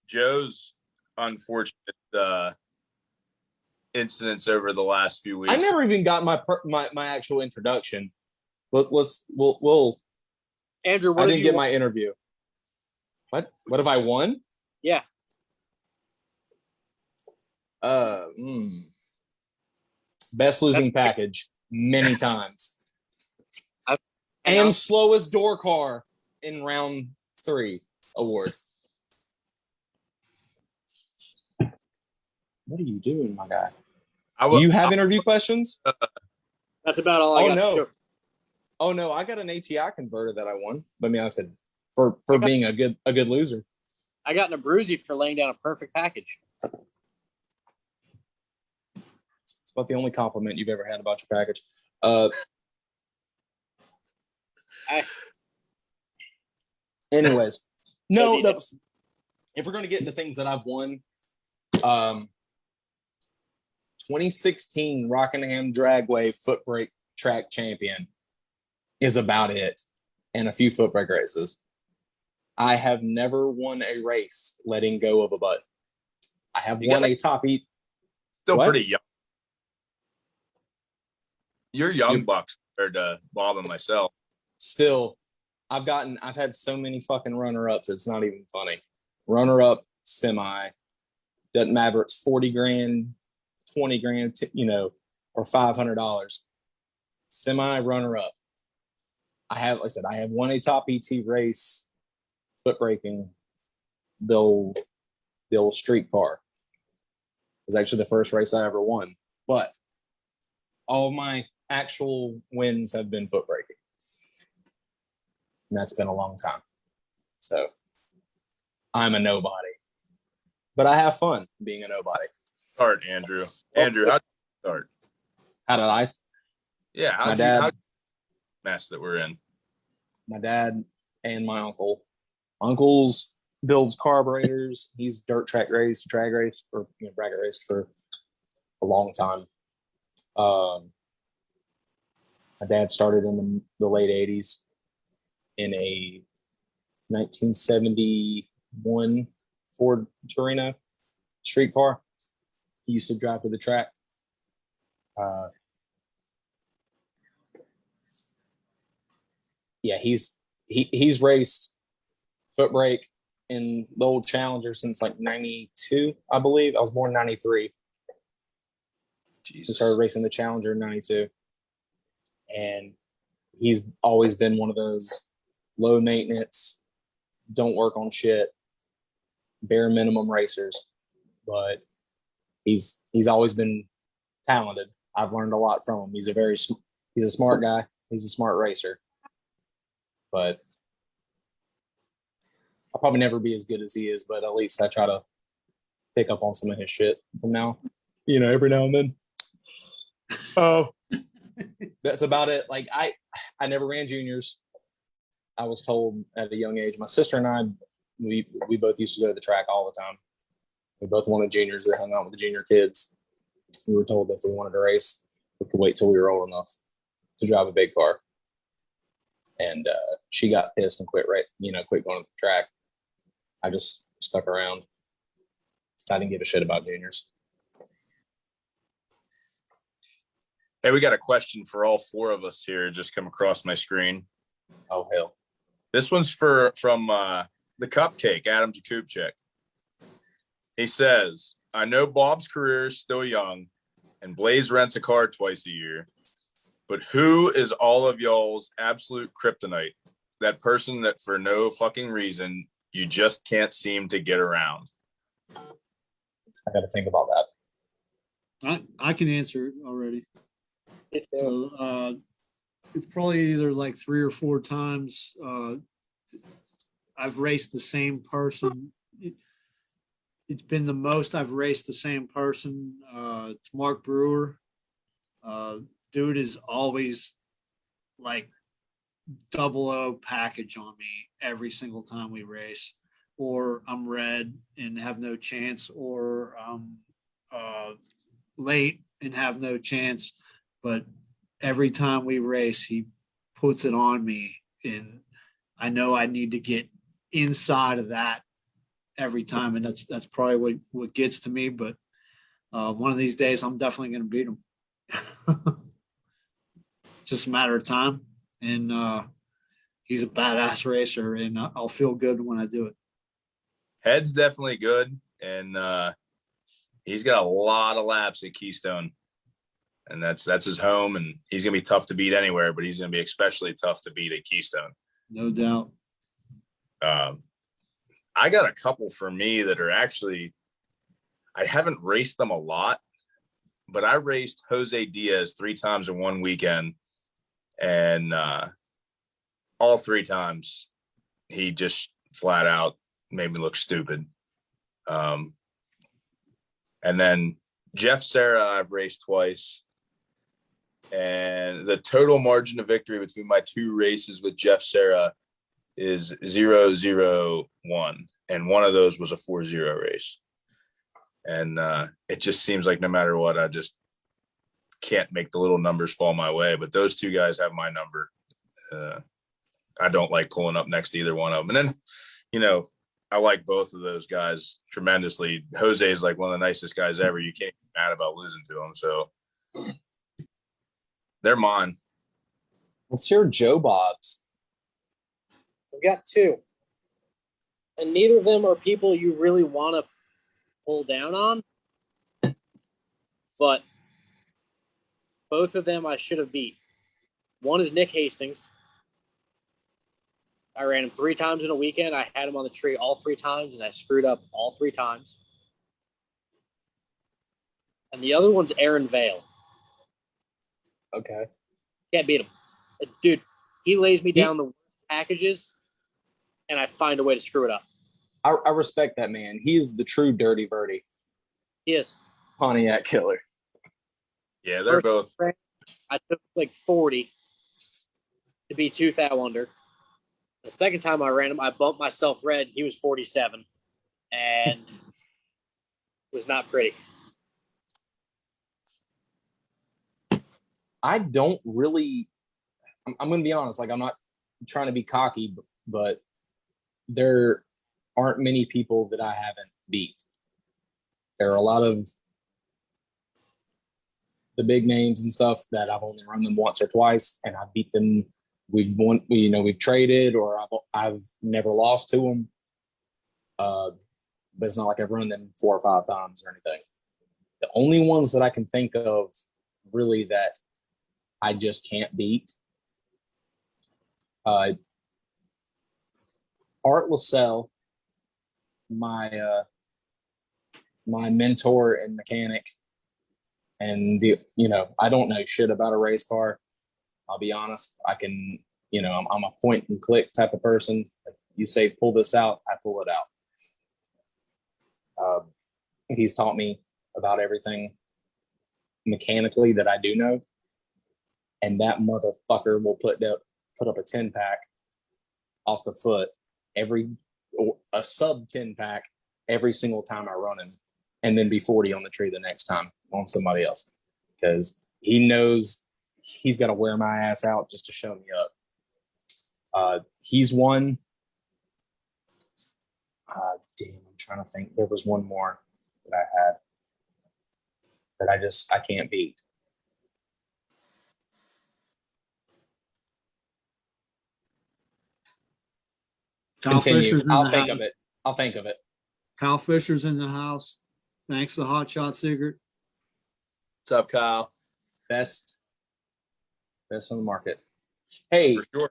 Joe's unfortunate incidents over the last few weeks. I never even got my actual introduction. We'll Andrew, I what did didn't you get want? my interview. What have I won? Yeah. Best losing package many times. And And slowest door car in round 3 award. What are you doing, my guy? Do you have interview questions? That's about all I Oh, got. no. To show. Oh no, I got an ATI converter that I won. I mean, I said for being a good loser. I got an Abruzzi for laying down a perfect package. It's about the only compliment you've ever had about your package. Anyways, no. If we're going to get into things that I've won, 2016 Rockingham Dragway foot brake track champion is about it, and a few foot brake races. I have never won a race letting go of a button. I have You won got- a top eat. Still What? pretty young. You're young bucks compared to Bob and myself. Still, I've had so many fucking runner-ups. It's not even funny. Runner-up, semi. Doesn't matter. It's 40 grand, 20 grand, or $500. Semi runner-up. Like I said, I have won a top ET race, foot braking, the old street car. It was actually the first race I ever won. But all of my actual wins have been foot braking. And that's been a long time. So I'm a nobody. But I have fun being a nobody. Start, Andrew. Andrew, how'd you start? How did I? Yeah, My dad. how'd mess that we're in? My dad and my uncle. Uncle's builds carburetors. He's drag race, or bracket raced for a long time. My dad started in the late 80s in a 1971 Ford Torino street car. He used to drive to the track. Yeah, he's raced foot brake in the old Challenger since like 92, I believe. I was born in 93. He Jesus. started racing the Challenger in 92. And he's always been one of those low maintenance, don't work on shit, bare minimum racers. But he's always been talented. I've learned a lot from him. He's a smart guy. He's a smart racer. But I'll probably never be as good as he is, but at least I try to pick up on some of his shit from now, every now and then. Oh, that's about it. Like I never ran juniors. I was told at a young age. My sister and I, we both used to go to the track all the time. We both wanted juniors. We hung out with the junior kids. We were told that if we wanted to race, we could wait till we were old enough to drive a big car. And she got pissed and quit going to the track. I just stuck around because I didn't give a shit about juniors. Hey, we got a question for all four of us here. Just come across my screen. Oh, hell. This one's from the Cupcake, Adam Jakubchik. He says, I know Bob's career is still young and Blaze rents a car twice a year, but who is all of y'all's absolute kryptonite? That person that for no fucking reason you just can't seem to get around. I got to think about that. I can answer it already. So it's probably either like 3 or 4 times. I've raced the same person. It's been the most I've raced the same person. It's Mark Brewer. Dude is always like 00 package on me every single time we race, or I'm red and have no chance, or I'm late and have no chance. But every time we race, he puts it on me, and I know I need to get inside of that every time, and that's probably what gets to me. But one of these days, I'm definitely going to beat him. Just a matter of time, and he's a badass racer, and I'll feel good when I do it. Head's definitely good, and he's got a lot of laps at Keystone, and that's his home, and he's gonna be tough to beat anywhere, but he's gonna be especially tough to beat at Keystone. No doubt. I got a couple for me that are actually, I haven't raced them a lot, but I raced Jose Diaz 3 times in one weekend, and all 3 times he just flat out made me look stupid. And then Jeff Serra I've raced twice, and the total margin of victory between my 2 races with Jeff Serra is 0-0-1, and one of those was a 4-0 race. And it just seems like no matter what, I just can't make the little numbers fall my way. But those 2 guys have my number. I don't like pulling up next to either one of them. And then, I like both of those guys tremendously. Jose is like one of the nicest guys ever. You can't be mad about losing to him. So they're mine. Let's hear Joe Bob's. We've got two. And neither of them are people you really want to pull down on. But both of them I should have beat. One is Nick Hastings. I ran him 3 times in a weekend. I had him on the tree all 3 times, and I screwed up all 3 times. And the other one's Aaron Vale. Okay. Can't beat him. Dude, he lays me down the packages, and I find a way to screw it up. I respect that man. He's the true dirty birdie. He is. Pontiac killer. Yeah, they're both. I took like 40 to be 2 thou under. The second time I ran him, I bumped myself red. He was 47, and was not pretty. I don't really. I'm going to be honest. Like, I'm not trying to be cocky, but there aren't many people that I haven't beat. There are a lot of the big names and stuff that I've only run them once or twice, and I beat them. We've won. We've traded, or I've never lost to them. But it's not like I've run them 4 or 5 times or anything. The only ones that I can think of really that I just can't beat. Art Lascelles, my mentor and mechanic, and I don't know shit about a race car. I'll be honest. I can, I'm a point and click type of person. If you say pull this out, I pull it out. He's taught me about everything mechanically that I do know, and that motherfucker will put up a 10-pack off the foot a sub 10-pack every single time I run him, and then be 40 on the tree the next time on somebody else, because he knows he's got to wear my ass out just to show me up. He's one. Damn, I'm trying to think. There was one more that I had that I can't beat. Kyle Continue. Fisher's in I'll the think house. of it. I'll think of it. Kyle Fisher's in the house. Thanks to Hot Shot Secret. What's up, Kyle? Best on the market. Hey, For sure.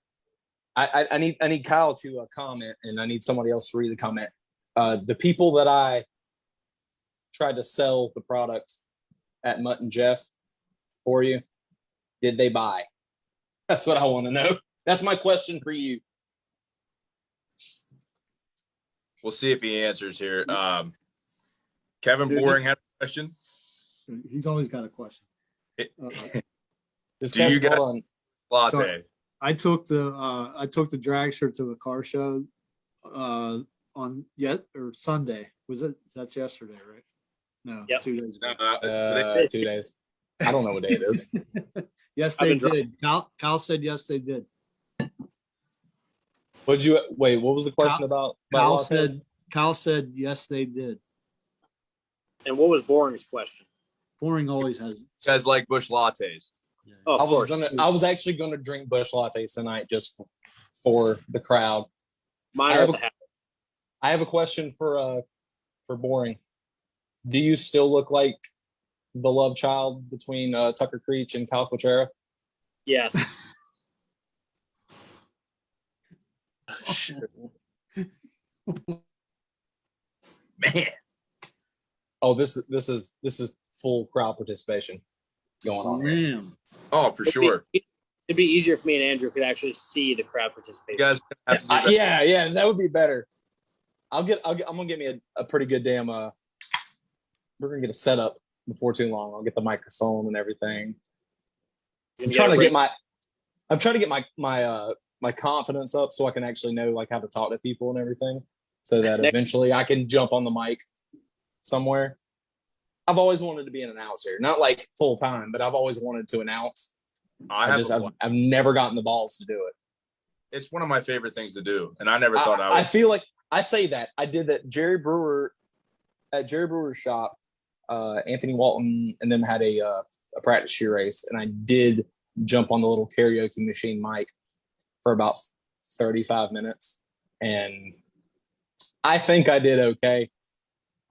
I need Kyle to comment, and I need somebody else to read the comment. The people that I tried to sell the product at Mutt and Jeff for you, did they buy? That's what I want to know. That's my question for you. We'll see if he answers here. Kevin Dude, Boring had a question. He's always got a question. This Do you guy- guys- hold on. Latte. So- I took the dragster to a car show on Sunday. That's yesterday, right? No, Yep. 2 days ago. Today, 2 days. I don't know what day it is. Yes, I've they been did. Kyle said yes, they did. What was the question about Kyle lattes? said yes, they did. And what was Boring's question? Boring always has. you guys like Bush lattes? Oh, I of was course. I was actually gonna drink Bush lattes tonight just for the crowd. Mine I are have at a- the house. I have a question for Boring. Do you still look like the love child between Tucker Creech and Kyle Quachera? Yes. Man. Oh, this is full crowd participation going on. Man. Oh, for sure. It'd be easier if me and Andrew could actually see the crowd participate. You guys have to do that. Yeah, that would be better. I'm gonna get me a pretty good damn. We're gonna get a setup before too long. I'll get the microphone and everything. I'm trying to get my confidence up so I can actually know like how to talk to people and everything, so that eventually I can jump on the mic somewhere. I've always wanted to be an announcer, not like full time, but I've always wanted to announce. I've never gotten the balls to do it. It's one of my favorite things to do, and I never thought I I would. feel like I say that I did that. Jerry Brewer at Jerry Brewer's shop. Anthony Walton and them had a practice shoe race, and I did jump on the little karaoke machine mic for about 35 minutes, and I think I did okay.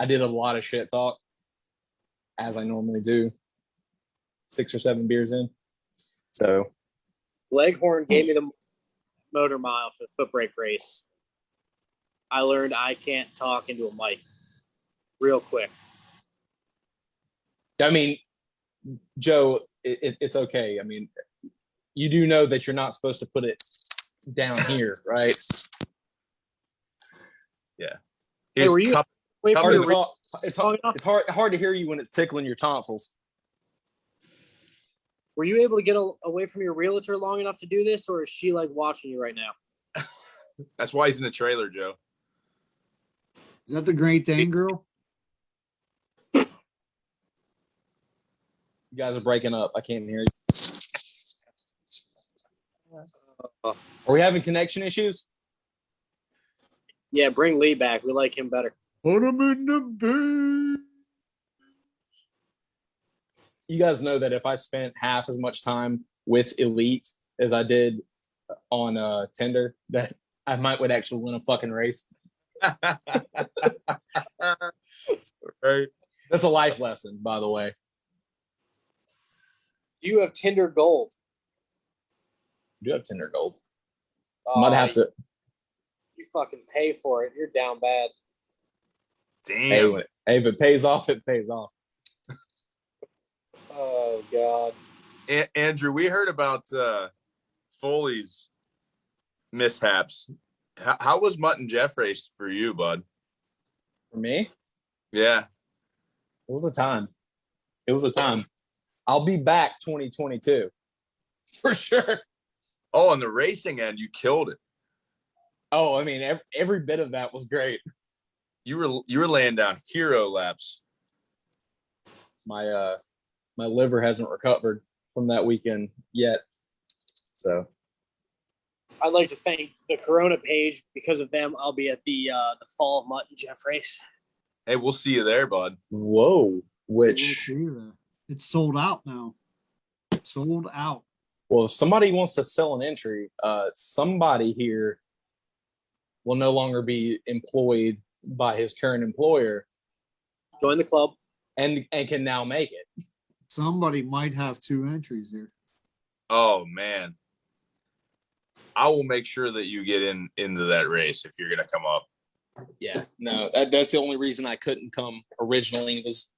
I did a lot of shit talk, as I normally do. 6 or 7 beers in, so Leghorn gave me the motor mile for the foot brake race. I learned I can't talk into a mic real quick. I mean, Joe, it's okay. I mean, you do know that you're not supposed to put it down here, right? Hey, were you wait for Hard your to talk. It's hard to hear you when it's tickling your tonsils. Were you able to get away from your realtor long enough to do this, or is she like watching you right now? That's why he's in the trailer, Joe. Is that the Great Dane girl? You guys are breaking up. I can't hear you. Are we having connection issues? Yeah, bring Lee back. We like him better. Put him in the bed. You guys know that if I spent half as much time with Elite as I did on Tinder, that I would actually win a fucking race. Right. That's a life lesson, by the way. You have Tinder Gold. I do have Tinder Gold. Oh, Might have to. You fucking pay for it. You're down bad. Damn. Hey, if it pays off, it pays off. Oh God. Andrew, we heard about Foley's mishaps. How was Mutton Jeff race for you, bud? For me, Yeah. it was a time. It was a time. I'll be back 2022 for sure. Oh, on the racing end, you killed it. Oh, I mean, every bit of that was great. You were laying down hero laps. My my liver hasn't recovered from that weekend yet. So I'd like to thank the Corona page. Because of them, I'll be at the Fall of Mutton Jeff race. Hey, we'll see you there, bud. whoa, We'll which see you there. It's sold out now. Sold out. well, if somebody wants to sell an entry, somebody here will no longer be employed by his current employer Join the club. and can now make it. Somebody might have 2 entries here. Oh man. I will make sure that you get into that race if you're gonna come up. Yeah, no, that's the only reason I couldn't come originally was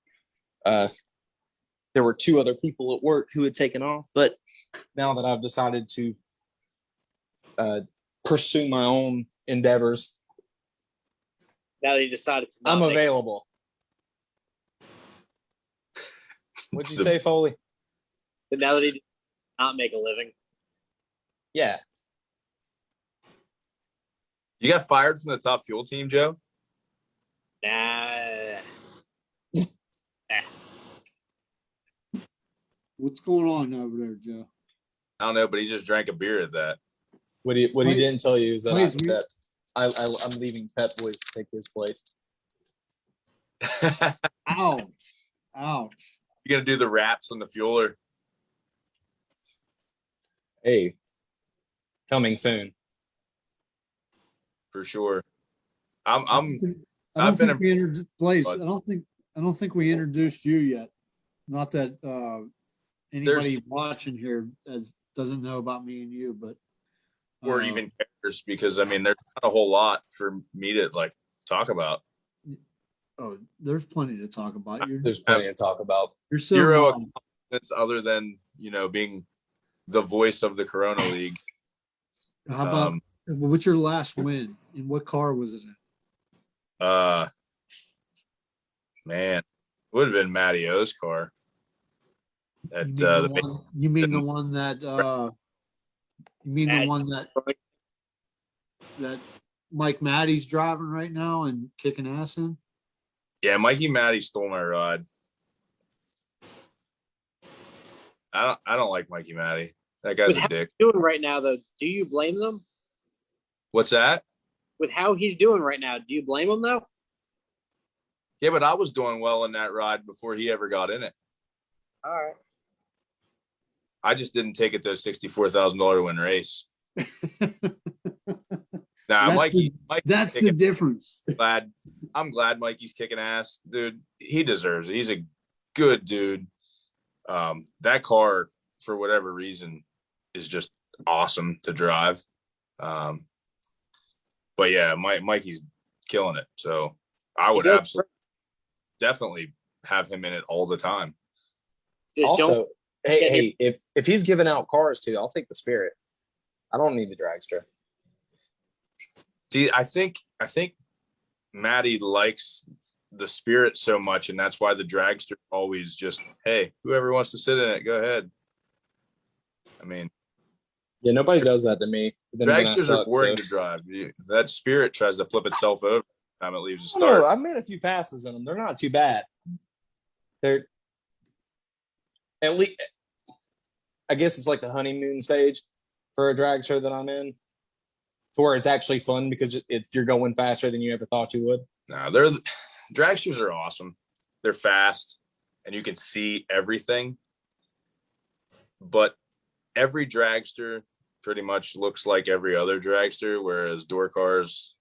there were 2 other people at work who had taken off, but now that I've decided to pursue my own endeavors, Now that he decided to. I'm not make- available. What'd you The- say, Foley? But now that he did not make a living. Yeah, You got fired from the Top Fuel team, Joe? Nah. What's going on over there, Joe? I don't know, but he just drank a beer at that. what he Wait, didn't tell you is that, wait, you- that I'm leaving Pet Boys to take his place. Ouch. Ouch. You're gonna do the raps on the fueler. Hey, coming soon. For sure. I'm I don't I've been think we introduced Blaze. but- I don't think we introduced you yet. Not that anybody watching here doesn't know about me and you, but or even cares because I mean there's not a whole lot for me to like talk about. there's plenty to talk about. There's plenty to talk about. You're so Zero wrong. It's other than being the voice of the Corona League. How about what's your last win and what car was it in? Man, it would have been Matty O's car. At You mean the one that that Mike Matty's driving right now and kicking ass in? yeah, Mikey Matty stole my ride. I don't like Mikey Matty. That guy's a dick. Doing right now though, do you blame them? What's that? with how he's doing right now, do you blame him though? Yeah, but I was doing well in that ride before he ever got in it. All right. I just didn't take it to a $64,000 win race. Nah, That's Mikey. That's the difference. I'm glad Mikey's kicking ass, dude. He deserves it. He's a good dude. That car, for whatever reason, is just awesome to drive. But yeah, Mikey's killing it. So I would absolutely, definitely have him in it all the time. Just Also, hey, if he's giving out cars too, I'll take the Spirit. I don't need the dragster. See, I think Maddie likes the Spirit so much, and that's why the dragster always just, hey, whoever wants to sit in it, go ahead. I mean, Yeah, nobody does that to me. Then when I dragsters suck, are boring so- to drive. That Spirit tries to flip itself over every time it leaves the No, start. I've made a few passes in them. They're not too bad. They're at least, I guess it's like the honeymoon stage for a dragster that I'm in, to where it's actually fun because you're going faster than you ever thought you would. No, dragsters are awesome. They're fast, and you can see everything. But every dragster pretty much looks like every other dragster, whereas door cars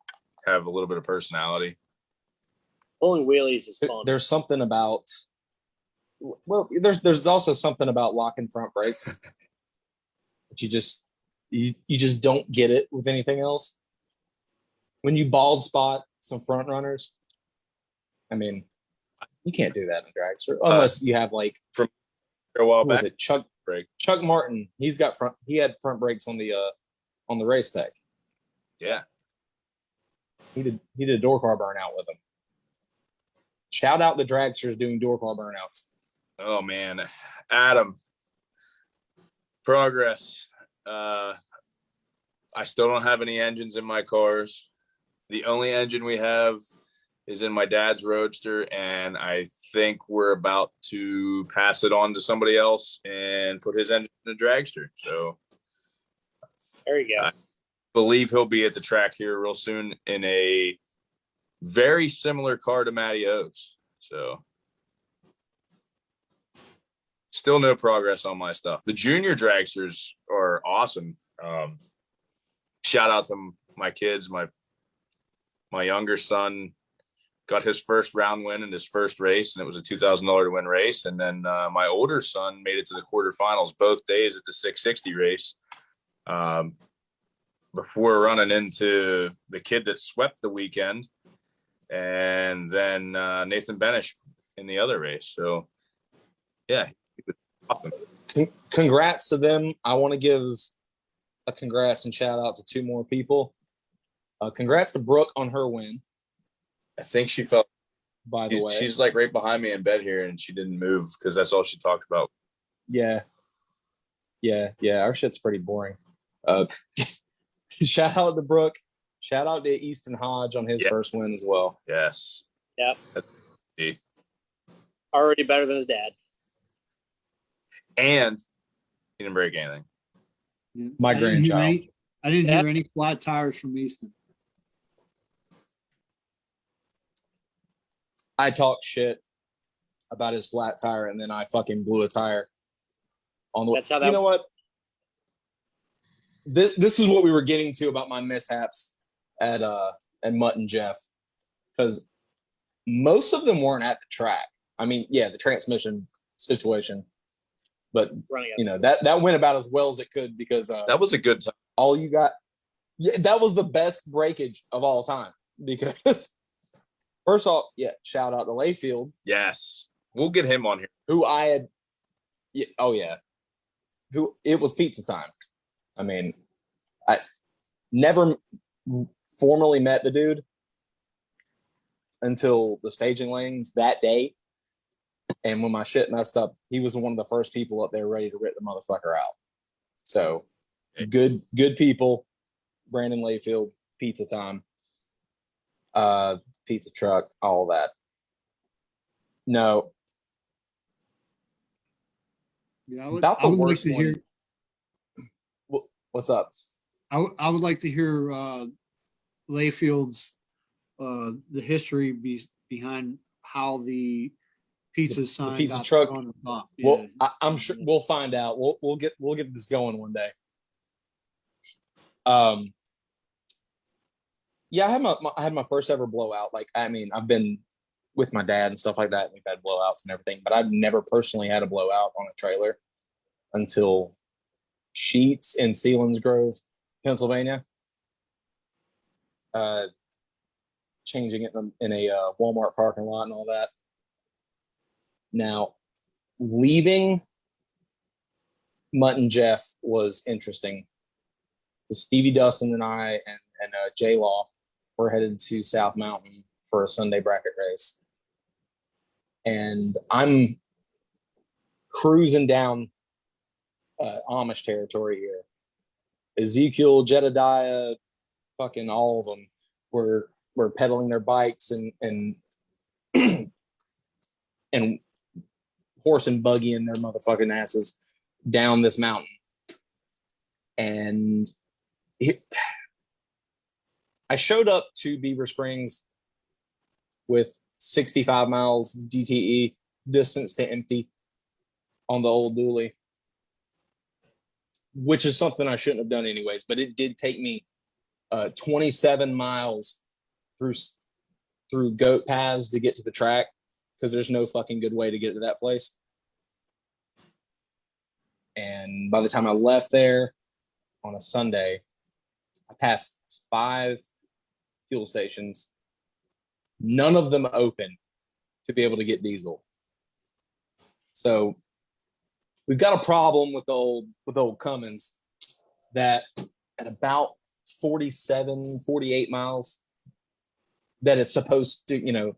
have a little bit of personality. pulling wheelies is fun. There's something about, well, there's also something about locking front brakes. But you just don't get it with anything else. When you bald spot some front runners, I mean, you can't do that in a dragster unless you have like A while what was back, it Chuck Martin? He had front brakes on the race tech. yeah. He did a door car burnout with them. Shout out the dragsters doing door car burnouts. Oh man, Adam, progress. I still don't have any engines in my cars. The only engine we have is in my dad's Roadster, and I think we're about to pass it on to somebody else and put his engine in a dragster. So There you go. believe he'll be at the track here real soon in a very similar car to Matty O's. So still no progress on my stuff. The junior dragsters are awesome. Shout out to my kids. My younger son got his first round win in his first race, and it was a $2,000 to win race. And then my older son made it to the quarterfinals both days at the 660 race. Before running into the kid that swept the weekend, and then Nathan Benish in the other race. So, yeah, awesome. Congrats to them. I want to give a congrats and shout out to two more people. Congrats to Brooke on her win, I think she felt. by the way. She's like right behind me in bed here, and she didn't move because that's all she talked about. Yeah. Our shit's pretty boring. Shout out to Brooke. Shout out to Easton Hodge on his first win as well. Yes. Yep. That's Already better than his dad. and he didn't break anything. My I didn't hear grandchild. I didn't hear any flat tires from Easton. I talked shit about his flat tire, and then I fucking blew a tire on the. That's how that. You know what? This is what we were getting to about my mishaps at Mutt and Jeff, because most of them weren't at the track. I mean, yeah, the transmission situation, but running up. you know that went about as well as it could because That was a good time. all you got. Yeah, that was the best breakage of all time because first off, yeah, shout out to Layfield, Yes. We'll get him on here. who I had. Yeah, oh yeah, who it was pizza time. I mean, I never formally met the dude until the staging lanes that day. And when my shit messed up, he was one of the first people up there ready to rip the motherfucker out. So good people. Brandon Layfield, pizza time, pizza truck, all that. No, Yeah, I would, About the I would like worst to one. hear. what's up? I would like to hear Layfield's, the history behind how the pizza sign pizza got truck? on the top. Well, Yeah. I'm sure we'll find out. We'll get this going one day. Yeah, I had my first ever blowout. Like, I mean, I've been with my dad and stuff like that. And we've had blowouts and everything, but I've never personally had a blowout on a trailer until Sheets in Selinsgrove, Pennsylvania. Changing it in a Walmart parking lot and all that. Now, leaving Mutt and Jeff was interesting. Stevie Dustin and I and J Law were headed to South Mountain for a Sunday bracket race. And I'm cruising down Amish territory here. Ezekiel, Jedediah, fucking all of them were pedaling their bikes and and horse and buggying their motherfucking asses down this mountain. And I showed up to Beaver Springs with 65 miles DTE, distance to empty, on the old dually, which is something I shouldn't have done anyways, but it did take me 27 miles through goat paths to get to the track, because there's no fucking good way to get to that place. And by the time I left there on a Sunday, I passed 5 fuel stations, none of them open to be able to get diesel. So we've got a problem with the old Cummins, that at about 47, 48 miles, that it's supposed to,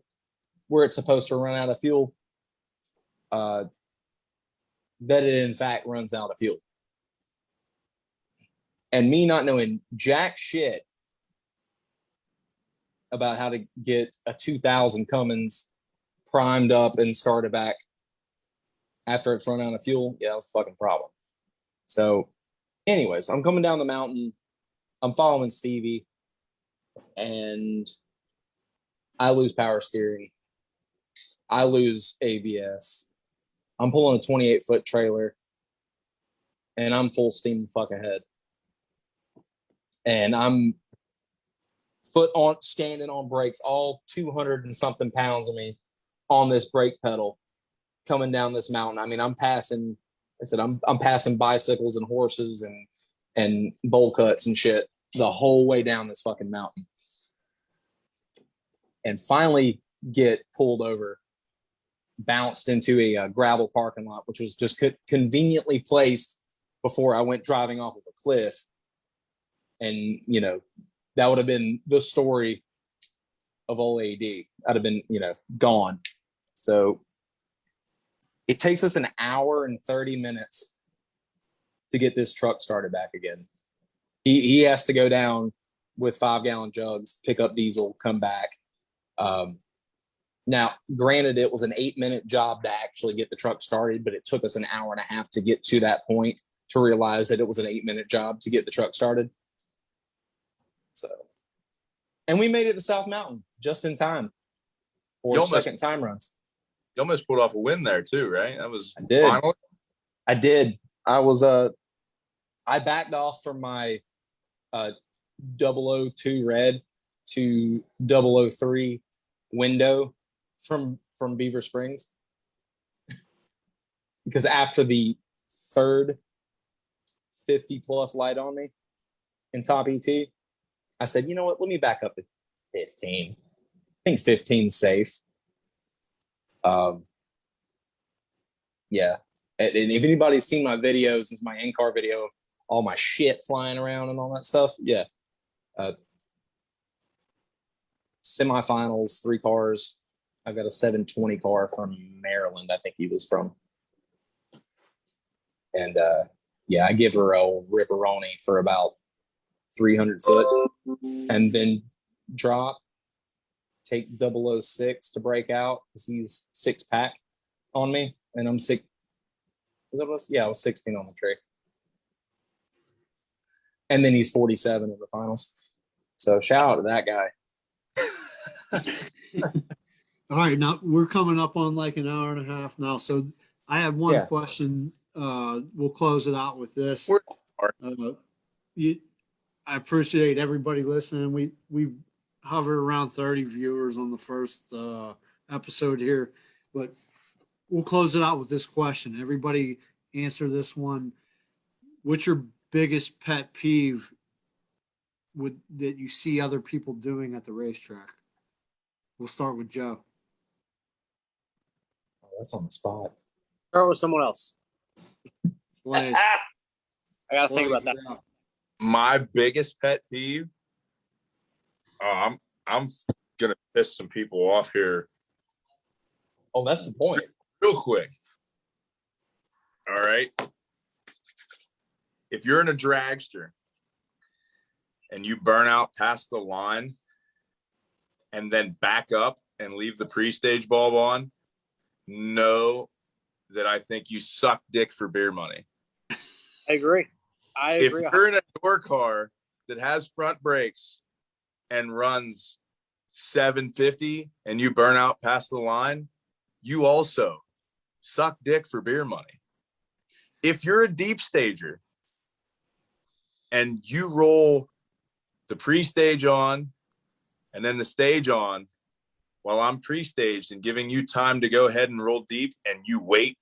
where it's supposed to run out of fuel, that it in fact runs out of fuel. And me not knowing jack shit about how to get a 2000 Cummins primed up and started back after it's run out of fuel, yeah, that's a fucking problem. So anyways, I'm coming down the mountain, I'm following Stevie, and I lose power steering, I lose ABS, I'm pulling a 28-foot trailer, and I'm full steam the fuck ahead. And I'm standing on brakes, all 200 and something pounds of me on this brake pedal coming down this mountain. I mean, I'm passing bicycles and horses and bowl cuts and shit the whole way down this fucking mountain. And finally get pulled over, bounced into a gravel parking lot, which was just conveniently placed before I went driving off of a cliff. And, that would have been the story of old AD. I'd have been, gone. So it takes us an hour and 30 minutes to get this truck started back again. He has to go down with 5-gallon jugs, pick up diesel, come back. Now, granted, it was an 8-minute job to actually get the truck started, but it took us an hour and a half to get to that point to realize that it was an 8-minute job to get the truck started. So, and we made it to South Mountain just in time for second time runs. You almost pulled off a win there too, right? That was I did. finally. I did. I backed off from my 002 red to 003 window from Beaver Springs, because after the third 50 plus light on me in top ET, I said, you know what? Let me back up to 15. I think 15's safe. Yeah. And if anybody's seen my videos, it's my in-car video of all my shit flying around and all that stuff. Yeah. Semifinals, 3 cars. I got a 720 car from Maryland, I think he was from. And yeah, I give her a ripperoni for about 300 foot and then drop, take 006 to break out because he's 6-pack on me, and I'm 6. Yeah, I was 16 on the tree. And then he's 47 in the finals. So shout out to that guy. All right, now we're coming up on like an hour and a half now. So I had one Yeah. question. We'll close it out with this. We're- You, I appreciate everybody listening. We hover around 30 viewers on the first episode here, but we'll close it out with this question. Everybody answer this one. What's your biggest pet peeve that you see other people doing at the racetrack? We'll start with Joe. Oh, that's on the spot. Start with someone else. Blaze. I gotta think about that. Blaze, My biggest pet peeve. I'm gonna piss some people off here Oh, that's the point. real quick. All right. If you're in a dragster and you burn out past the line and then back up and leave the pre-stage bulb on, know that I think you suck dick for beer money. I agree. I If agree. you're in a door car that has front brakes and runs 750 and you burn out past the line, you also suck dick for beer money. If you're a deep stager and you roll the pre-stage on and then the stage on while I'm pre-staged and giving you time to go ahead and roll deep, and you wait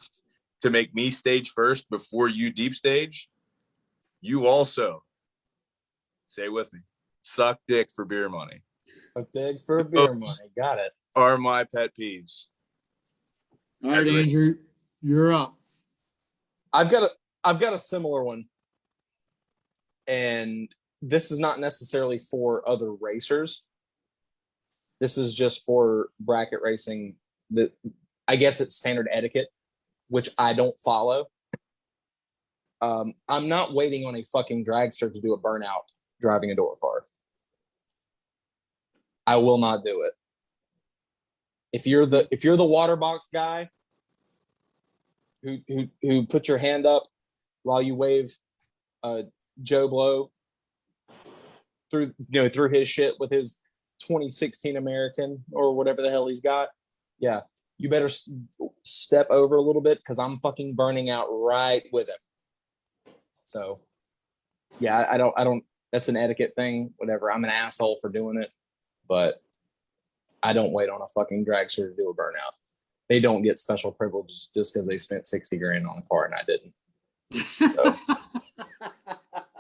to make me stage first before you deep stage, you also, say with me, suck dick for beer money, A dig for beer money. Got it. are my pet peeves. All right, Andrew, you're up. I've got a similar one. And this is not necessarily for other racers. This is just for bracket racing. That I guess it's standard etiquette, which I don't follow. I'm not waiting on a fucking dragster to do a burnout driving a door car. I will not do it. If you're the water box guy who put your hand up while you wave Joe Blow through his shit with his 2016 American or whatever the hell he's got, yeah, you better step over a little bit because I'm fucking burning out right with him. So yeah, I don't that's an etiquette thing, whatever. I'm an asshole for doing it, but I don't wait on a fucking dragster to do a burnout. They don't get special privileges just because they spent 60 grand on a car and I didn't. So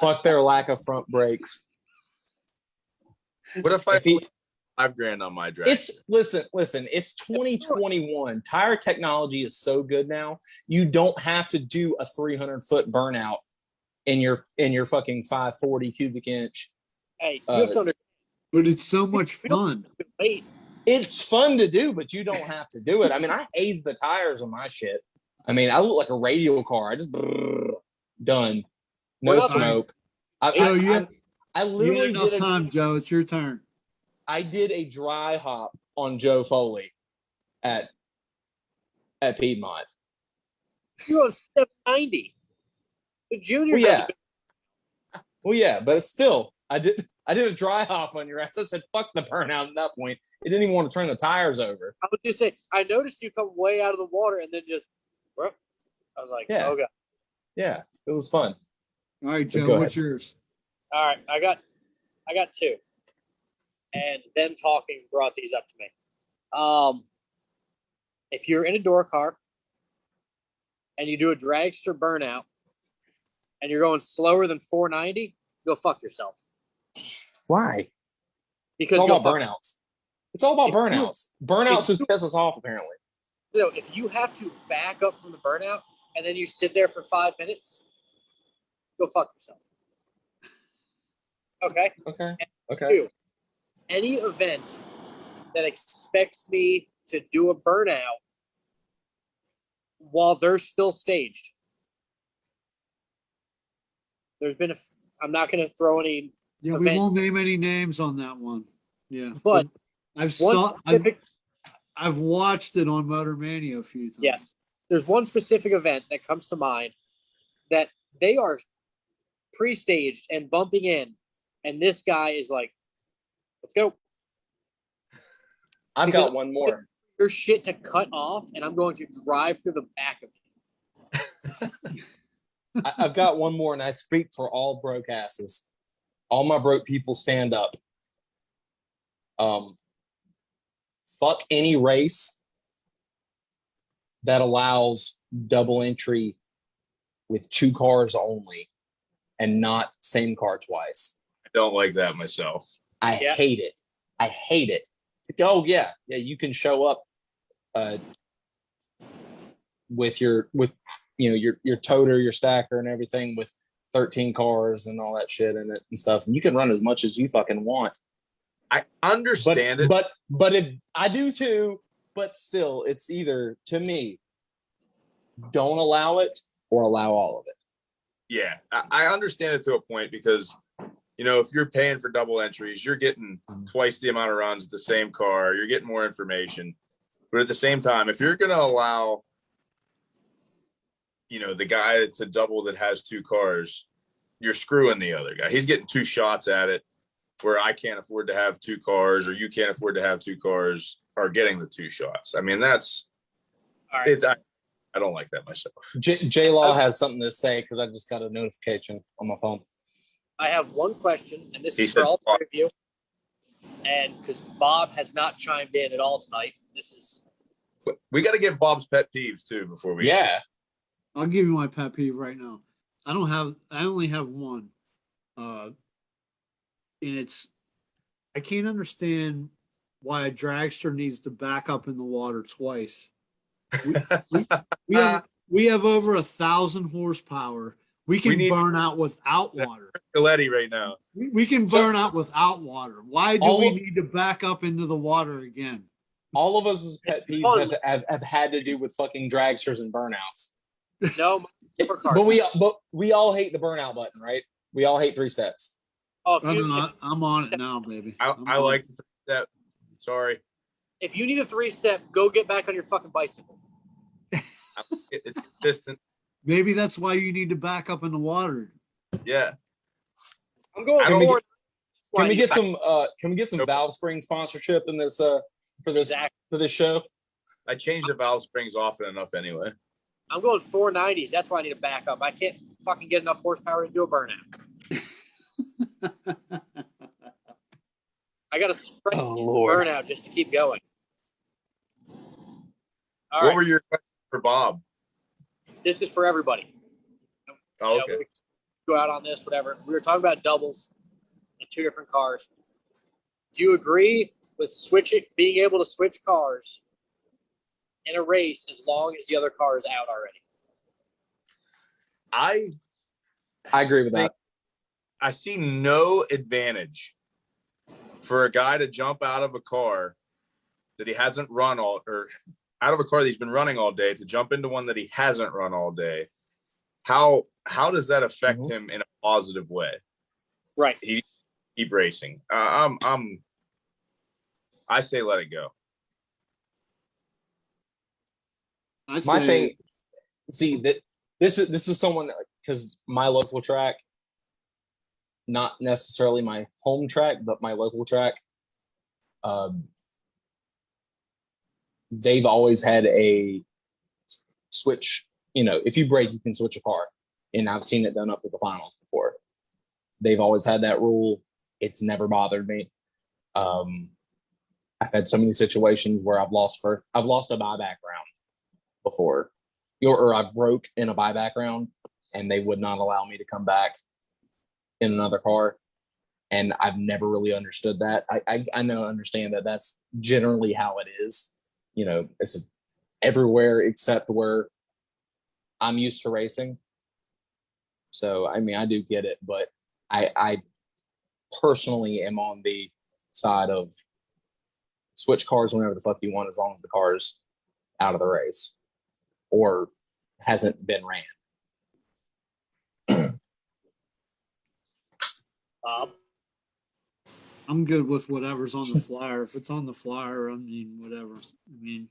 fuck their lack of front brakes. What if I If he- $5 grand on my drag? listen, it's 2021. Tire technology is so good now. You don't have to do a 300-foot burnout in your fucking 540 cubic inch. Hey, you have to understand. But it's so much fun. Wait, It's fun to do, but you don't have to do it. I mean, I haze the tires on my shit. I mean, I look like a radio car. I just done. No Well, smoke. I Joe, you had literally enough did time, Joe. It's your turn. I did a dry hop on Joe Foley at Piedmont. you're on 790. The junior. Well, yeah. doesn't- Well, yeah, but still, I did a dry hop on your ass. I said, fuck the burnout at that point. It didn't even want to turn the tires over. I was just saying. I noticed you come way out of the water and then just. I was like, Yeah. oh god. Yeah, it was fun. All right, Go Joe, ahead. what's yours? All right, I got two, and them talking brought these up to me. If you're in a door car and you do a dragster burnout and you're going slower than 490, go fuck yourself. Why? Because It's all go about fuck- burnouts. It's all about If you- burnouts. Burnouts if just you- piss us off, apparently. if you have to back up from the burnout and then you sit there for 5 minutes, go fuck yourself. Okay. Okay. Okay. Two, any event that expects me to do a burnout while they're still staged. There's been I'm not going to throw any, Yeah, we event. won't name any names on that one. Yeah. but I've one saw specific, I've watched it on Motor Mania a few times. Yeah. there's one specific event that comes to mind that they are pre-staged and bumping in, and this guy is like Let's go. I've Because- got one more. Your shit to cut off, and I'm going to drive through the back of it. I've got one more, and I speak for all broke asses. All my broke people, stand up. Fuck any race that allows double entry with 2 cars only and not same car twice. I don't like that myself. I hate it. I hate it. It's like, oh yeah, you can show up with your toter, your stacker, and everything with 13 cars and all that shit in it and stuff, and you can run as much as you fucking want. I understand it. But if I do too, but still, it's either, to me, don't allow it or allow all of it. Yeah, I understand it to a point because, if you're paying for double entries, you're getting twice the amount of runs, the same car, you're getting more information. But at the same time, if you're going to allow, the guy to double that has 2 cars, you're screwing the other guy. He's getting 2 shots at it where I can't afford to have 2 cars or you can't afford to have 2 cars are getting the 2 shots. I mean, that's All right. I don't like that myself. J-Law has something to say because I just got a notification on my phone. I have one question, and this He is for said all Bob. 3 of you. And because Bob has not chimed in at all tonight, this is We got to get Bob's pet peeves too before we. Yeah. I'll give you my pet peeve right now. I only have one. And I can't understand why a dragster needs to back up in the water twice. We have over 1,000 horsepower. We can need- burn out without water. Coletti right now. We can So- burn out without water. Why do All we of- need to back up into the water again? All of us as pet peeves have had to do with fucking dragsters and burnouts. no supercar. But we all hate the burnout button, right? We all hate 3 steps. Oh, I'm on it now, baby. I I'm on like it. the step. Sorry, if you need a 3-step, go get back on your fucking bicycle. it's consistent. Maybe that's why you need to back up in the water. Yeah, I'm going I don't- forward. That's why Can we I get need- some Nope. Valve Spring sponsorship in this for this Exactly. for this show? I change the valve springs often enough anyway. I'm going 490s. That's why I need to back up. I can't fucking get enough horsepower to do a burnout. I got to sprint Oh, Lord. burnout just to keep going. All What right, were your questions for Bob? this is for everybody. Oh, You know, okay. we go out on this, whatever. We were talking about doubles in 2 different cars. Do you agree with being able to switch cars in a race as long as the other car is out already? I agree with that. I see no advantage for a guy to jump out of a car that he hasn't run or out of a car that he's been running all day to jump into one that he hasn't run all day. How does that affect him in a positive way? Right. Keep racing. I say let it go. I My say- thing, see that this is someone, because my local track, not necessarily my home track, but my local track, they've always had a switch. If you break, you can switch a car, and I've seen it done up to the finals before. They've always had that rule. It's never bothered me. I've had so many situations where I've lost a buyback round before, or I broke in a buyback round, and they would not allow me to come back in another car. And I've never really understood that. I understand that that's generally how it is. It's everywhere except where I'm used to racing. So, I mean, I do get it, but I personally am on the side of switch cars whenever the fuck you want, as long as the car's out of the race or hasn't been ran. Bob? I'm good with whatever's on the flyer. If it's on the flyer, I mean, whatever. I mean,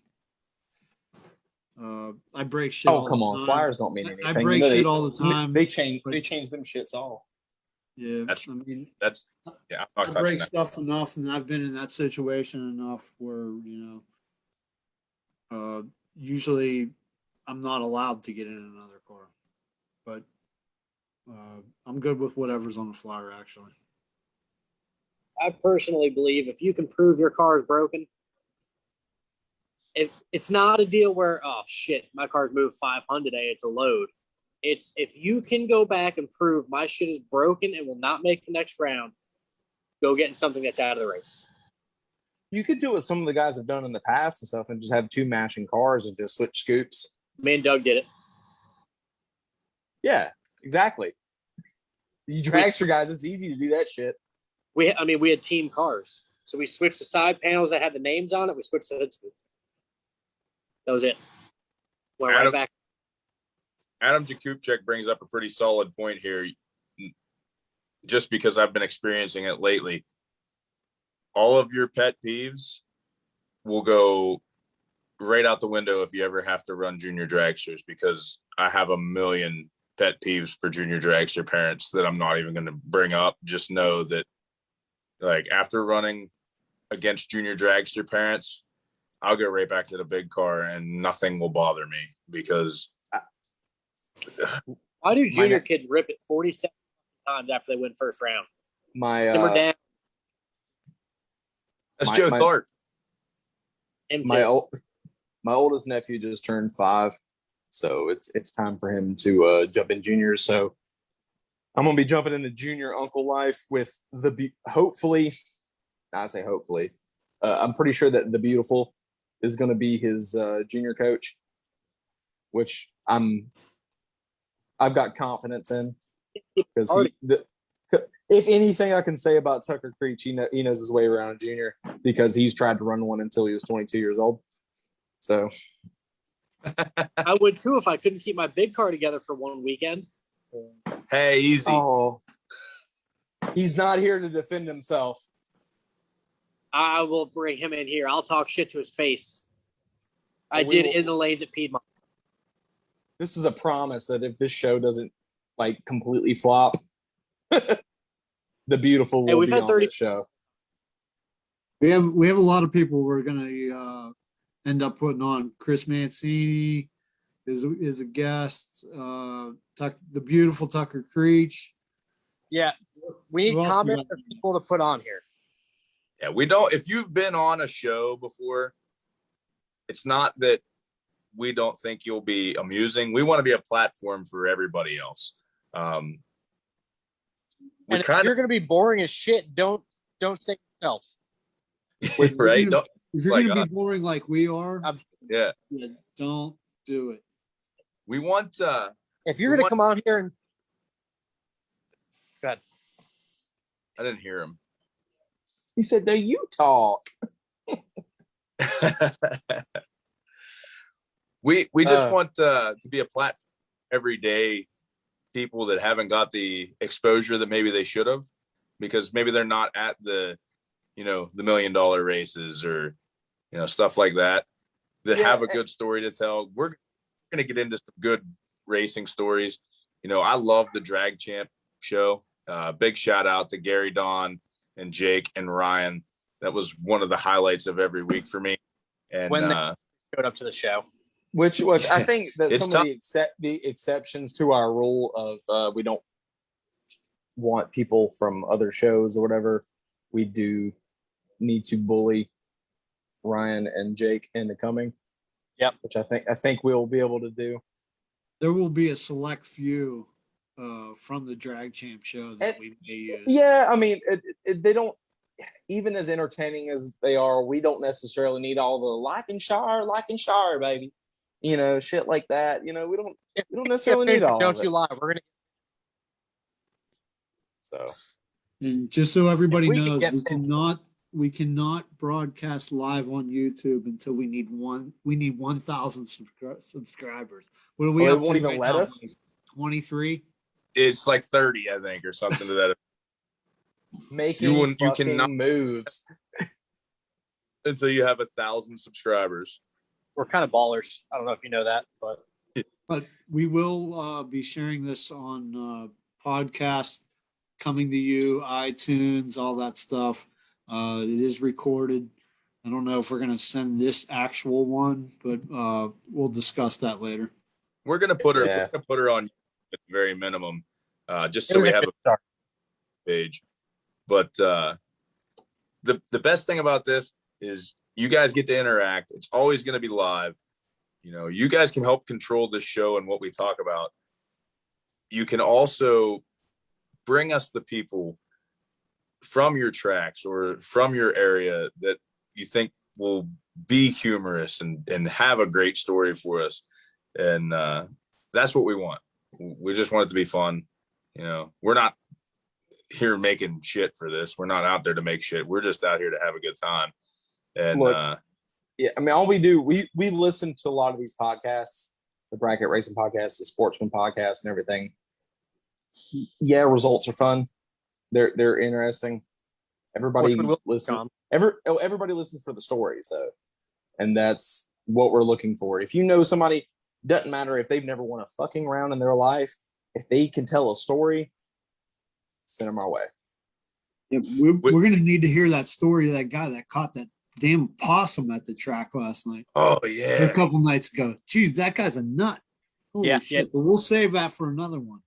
I break shit. Oh, all come the on. time. Flyers don't mean anything. I break shit all the time. They change them shits all. Yeah, That's- I mean, That's yeah. I'm I not touching break that. stuff enough, and I've been in that situation enough where, usually I'm not allowed to get in another car. But I'm good with whatever's on the flyer, actually. I personally believe if you can prove your car is broken, if it's not a deal where, oh shit, my car's moved 500 today, it's a load. It's if you can go back and prove my shit is broken and will not make the next round, go getting something that's out of the race. You could do what some of the guys have done in the past and stuff, and just have two matching cars and just switch scoops. Me and Doug did it. Yeah, exactly. You dragster guys, it's easy to do that shit. We had team cars, so we switched the side panels that had the names on it. We switched the hood scoop. That was it. Went right back. Adam Jakubchik brings up a pretty solid point here, just because I've been experiencing it lately. All of your pet peeves will go right out the window if you ever have to run junior dragsters, because I have a million pet peeves for junior dragster parents that I'm not even going to bring up. Just know that, like, after running against junior dragster parents, I'll go right back to the big car and nothing will bother me, because Why do junior kids rip it 47 times after they win first round? Simmer down. That's Joe Tharp. Him My too. my oldest nephew just turned 5, so it's time for him to jump in juniors. So I'm gonna be jumping into junior uncle life with hopefully. I say hopefully. I'm pretty sure that the beautiful is going to be his junior coach, which I've got confidence in, because if anything I can say about Tucker Creech, he knows his way around a junior, because he's tried to run one until he was 22 years old. So I would too if I couldn't keep my big car together for one weekend. Hey, easy. oh, he's not here to defend himself. I will bring him in here. I'll talk shit to his face. I We did will- in the lanes at Piedmont. This is a promise that if this show doesn't like completely flop, the beautiful will we've be had on 30 this show. We have a lot of people we're gonna end up putting on. Chris Mancini is a guest. The beautiful Tucker Creech. Yeah, we Who need else we comments got? of people to put on here. Yeah, we don't. If you've been on a show before, it's not that we don't think you'll be amusing. We want to be a platform for everybody else. We And if kind you're going to be boring as shit, don't say yourself. of right. Don't, If you're like gonna us. be boring like we are, yeah, don't do it. we want. If you're going to come on here and I didn't hear him. He said, "No, you talk." we just want to be a platform everyday people that haven't got the exposure that maybe they should have, because maybe they're not at the the $1 million races or stuff like that have a good story to tell. We're going to get into some good racing stories. I love the Drag Champ show. Big shout out to Gary, Don, and Jake and Ryan. That was one of the highlights of every week for me. And when they showed up to the show. Which I think that It's some of the exceptions to our rule of we don't want people from other shows or whatever, we do need to bully Ryan and Jake into coming. Yep. Which I think we'll be able to do. There will be a select few from the Drag Champ show that we may use. Yeah, I mean, they don't, even as entertaining as they are, we don't necessarily need all the like and share, baby. Shit like that. We don't necessarily need all Don't of you it. lie. We're going to. So And just so everybody If we could knows, get we cannot broadcast live on YouTube until we need 1,000 subscribers. What do we they up won't to even right let now, us? Mike? 23? it's like 30, I think, or something to that. Making You fucking cannot- moves. Until you have 1,000 subscribers. We're kind of ballers. I don't know if you know that, but But we will be sharing this on podcast coming to you, iTunes, all that stuff. It is recorded. I don't know if we're gonna send this actual one, but we'll discuss that later. We're gonna put her. Yeah. We're gonna put her on at the very minimum, just It so was we a have good a start. page. But the best thing about this is you guys get to interact. It's always going to be live. You know, you guys can help control this show and what we talk about. You can also bring us the people from your tracks or from your area that you think will be humorous and have a great story for us. And that's what we want. We just want it to be fun. You know, we're not here making shit for this. We're not out there to make shit. We're just out here to have a good time. And Look, yeah, I mean, all we do, we listen to a lot of these podcasts, the Bracket Racing podcast, the Sportsman podcast, and everything. Yeah, results are fun. They're interesting. Everybody Sportsman will listens. come. Everybody listens for the stories though, and that's what we're looking for. If you know somebody, doesn't matter if they've never won a fucking round in their life, if they can tell a story, send them our way. Yeah, we're gonna need to hear that story of that guy that caught that damn possum at the track last night. oh Or a yeah, couple nights ago. Jeez, that guy's a nut. Holy Yeah, shit. But we'll save that for another one.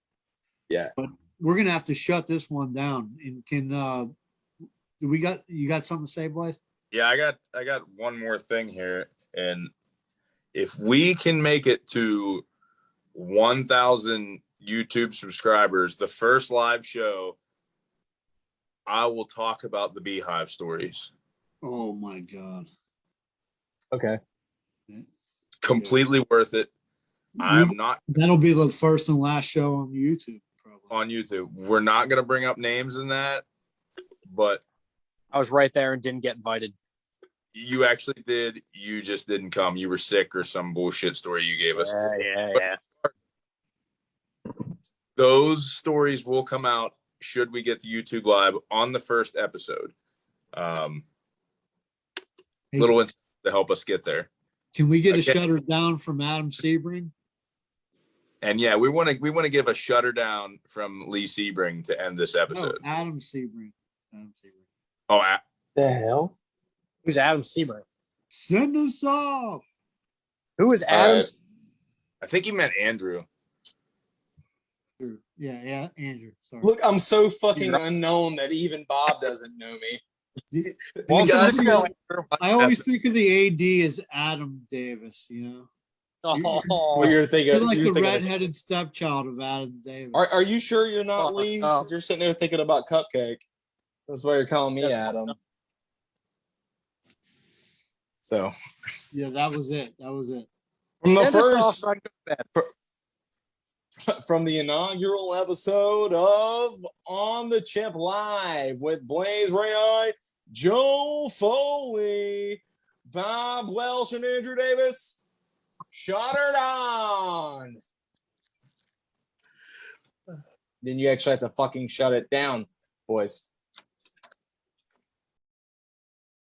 Yeah. But we're gonna have to shut this one down. And can do you got something to say, Blaze? yeah. I got one more thing here, and if we can make it to 1,000 YouTube subscribers, the first live show, I will talk about the Beehive stories. Oh my god. Okay. Completely worth it. I'm not That'll be the first and last show on YouTube, probably. on YouTube. We're not going to bring up names in that, but I was right there and didn't get invited. you actually did. You just didn't come. You were sick or some bullshit story you gave us. Yeah. Those stories will come out should we get the YouTube live on the first episode. Hey, Little insight to help us get there. can we get a Okay. shutter down from Adam Sebring? And yeah, we want to give a shutter down from Lee Sebring to end this No, episode. Adam Sebring. Adam Sebring. Oh, The hell? Who's Adam Sebring? Send us off. Who is All Adam? right. I think he meant Andrew. Yeah, Andrew. Sorry. Look, I'm so fucking right. unknown that even Bob doesn't know me. Welcome guys- to the show, Andrew. I always think of the AD as Adam Davis, you know. Oh, Well, you're thinking, You're like you're the thinking redheaded stepchild of Adam Davis. are you sure you're not Oh, Lee? no. Because you're sitting there thinking about Cupcake. That's why you're calling me That's Adam. So Yeah, that was it. from the Send us off first so I can go to bed. from the inaugural episode of On the Chip Live with Blaze Ray, Joe Foley, Bob Welsh, and Andrew Davis. Shut her down. Then you actually have to fucking shut it down, boys.